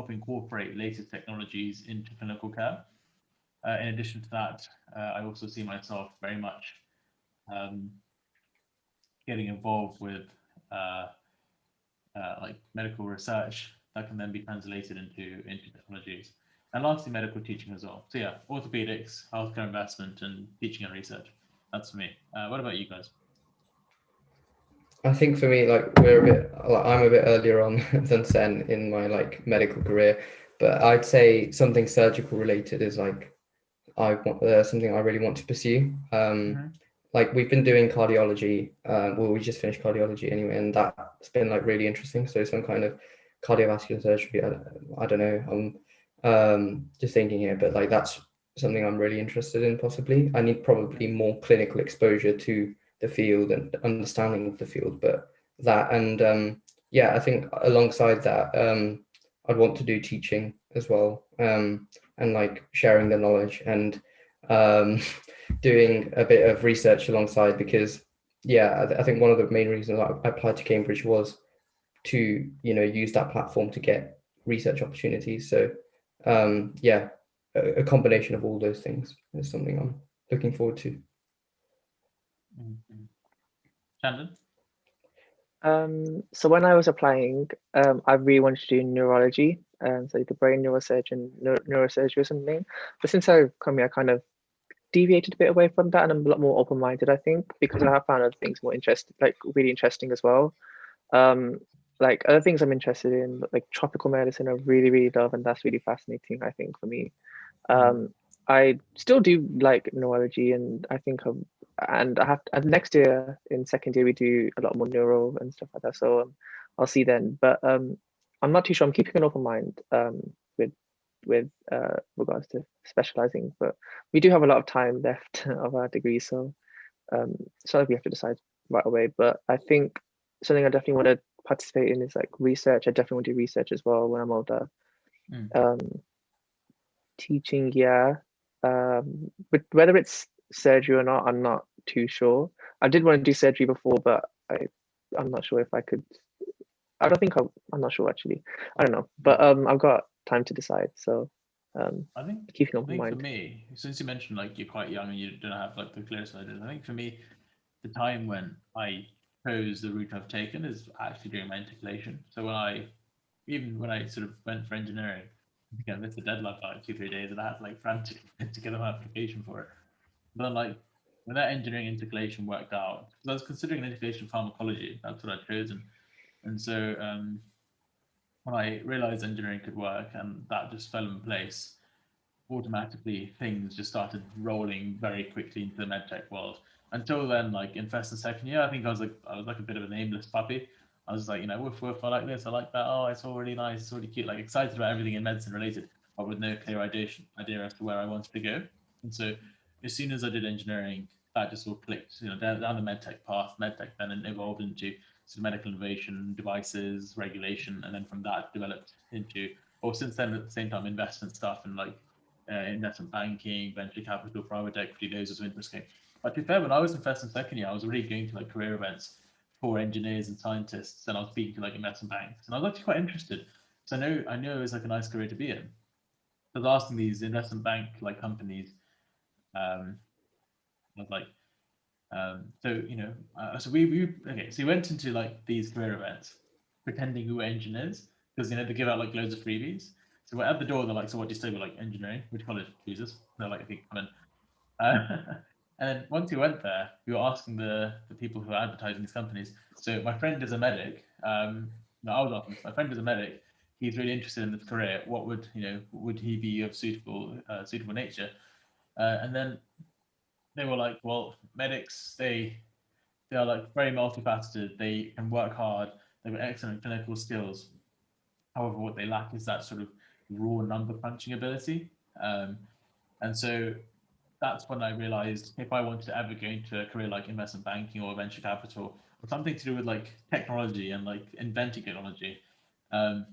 incorporate latest technologies into clinical care. In addition to that, I also see myself very much getting involved with medical research that can then be translated into technologies. And lastly, medical teaching as well. So yeah, orthopedics, healthcare investment, and teaching and research. That's for me. What about you guys? I think for me, I'm a bit earlier on than Sen in my medical career, but I'd say something surgical related is something I really want to pursue. We've been doing cardiology. We just finished cardiology anyway, and that's been really interesting. So some kind of cardiovascular surgery. I don't know. I'm just thinking here, but that's something I'm really interested in. Possibly, I need probably more clinical exposure to the field and understanding of the field. But that and I think alongside that, I'd want to do teaching as well, and sharing the knowledge and doing a bit of research alongside, because I think one of the main reasons I applied to Cambridge was to use that platform to get research opportunities. So a combination of all those things is something I'm looking forward to. Chandan? So when I was applying, I really wanted to do neurology, so the brain neurosurgeon, neurosurgery or something. But since I've come here, I kind of deviated a bit away from that, and I'm a lot more open-minded, I think, because I have found other things more interesting, really interesting as well. Other things I'm interested in, like tropical medicine, I really, really love, and that's really fascinating, I think, for me. I still do like neurology, and I think and next year in second year we do a lot more neuro and stuff like that. So I'll see then. But I'm not too sure. I'm keeping an open mind with regards to specializing, but we do have a lot of time left of our degree, so it's not like we have to decide right away. But I think something I definitely want to participate in is research. I definitely want to do research as well when I'm older. Teaching, but whether it's surgery or not, I'm not too sure. I did want to do surgery before, but I'm not sure if I could. I'm not sure actually. I don't know, but I've got time to decide. So I think keeping open mind. For me, since you mentioned you're quite young and you don't have the clearest ideas, I think for me, the time when I chose the route I've taken is actually during my intercalation. So when I sort of went for engineering, I think I missed the deadline by 2-3 days, and I had to frantically put together my application for it. But then when that engineering intercalation worked out, because I was considering an intercalation pharmacology, that's what I'd chosen. And so when I realized engineering could work and that just fell in place, automatically things just started rolling very quickly into the medtech world. Until then, in first and second year, I think I was like a bit of an aimless puppy. I was woof woof, I like this, I like that. Oh, it's all really nice, it's really cute. Excited about everything in medicine related, but with no clear idea as to where I wanted to go. And so, as soon as I did engineering, that just all clicked. Down the medtech path. Medtech then evolved into sort of medical innovation, devices, regulation, and then from that developed into, since then at the same time, investment stuff and investment banking, venture capital, private equity. Those are interesting. But to be fair, when I was in first and second year, I was already going to career events for engineers and scientists, and I was speaking to investment banks, and I was actually quite interested. So I know it was a nice career to be in. I was asking these investment bank companies, I was so we went into these career events pretending we were engineers, because they give out loads of freebies. So we're at the door, they're so what do you study? We're engineering. Which college? Jesus. They're if you come in. And then once we went there, we were asking the people who are advertising these companies. So my friend is a medic. No, I was asking. My friend is a medic. He's really interested in this career. What would would he be of suitable nature? And then they were like, well, medics they are like very multifaceted. They can work hard. They've got excellent clinical skills. However, what they lack is that sort of raw number crunching ability. Um, and so that's when I realized if I wanted to ever go into a career like investment banking or venture capital or something to do with like technology and like inventing technology, to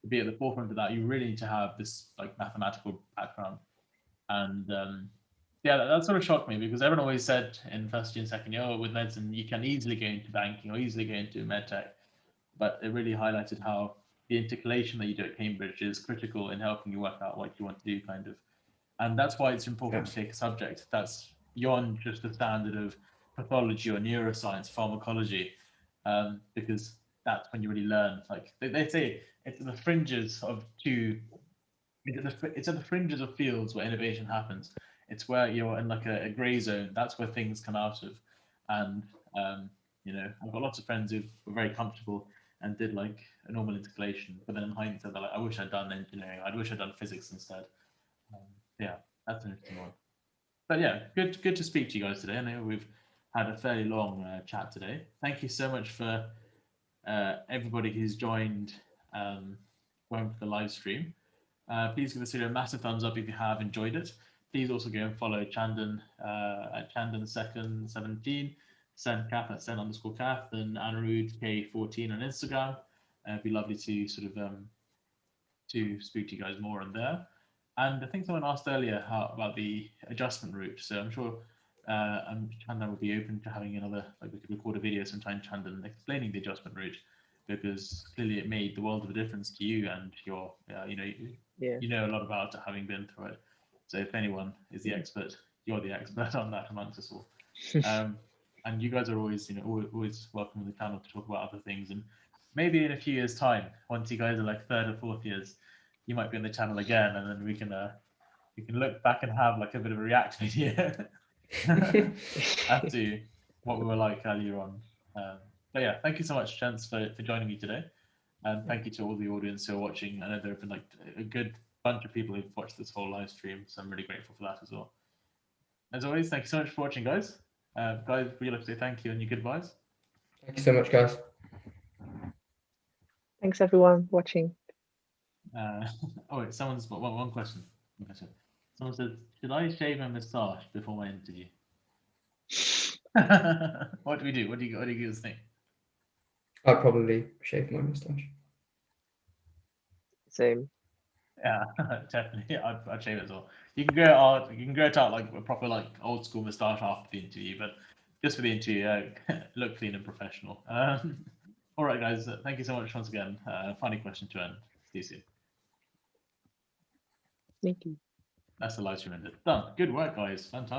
be at the forefront of that, you really need to have this like mathematical background. And yeah, that sort of shocked me because everyone always said in first year and second year, oh, with medicine, you can easily go into banking or easily go into medtech. But it really highlighted how the intercalation that you do at Cambridge is critical in helping you work out what you want to do, kind of. And that's why it's important to take a subject that's beyond just the standard of pathology or neuroscience, pharmacology, because that's when you really learn. Like they say, it's at the fringes of two. It's at the fringes of fields where innovation happens. It's where you're in like a grey zone. That's where things come out of. And I've got lots of friends who were very comfortable and did like a normal intercalation, but then in hindsight, they're like, I wish I'd done engineering. I wish I'd done physics instead. Yeah, that's an interesting one. But yeah, good to speak to you guys today. I know we've had a fairly long chat today. Thank you so much for everybody who's joined going for the live stream. Please give this video a massive thumbs up if you have enjoyed it. Please also go and follow Chandan at Chandan2nd17, Kath at Sen_Kath, and Anirudh K14 on Instagram. It'd be lovely to sort of to speak to you guys more on there. And I think someone asked earlier about the adjustment route. So I'm sure Chandan will be open to having another, like we could record a video sometime, Chandan, explaining the adjustment route, because clearly it made the world of a difference to you and your, you know a lot about it having been through it. So if anyone is the expert, you're the expert on that amongst us all. And you guys are always, always welcome on the channel to talk about other things. And maybe in a few years' time, once you guys are like third or fourth years, you might be on the channel again, and then we can look back and have like a bit of a reaction video as to what we were like earlier on. But yeah, thank you so much, Chance, for joining me today. And thank you to all the audience who are watching. I know there have been like a good bunch of people who've watched this whole live stream, so I'm really grateful for that as well. As always, thank you so much for watching, guys. Guys, we'd like to say thank you and your goodbyes. Thank you so much, guys. Thanks everyone watching. Oh wait, someone's got one question. Someone said, should I shave my moustache before my interview? What do we do? What do you guys think? I'd probably shave my moustache. Same. Yeah, definitely. I'd shave it as well. You can grow it out like a proper like old school moustache after the interview, but just for the interview, look clean and professional. All right, guys. Thank you so much once again. Funny question to end. See you soon. Thank you. That's the live stream ended. Done. Good work, guys. Fantastic.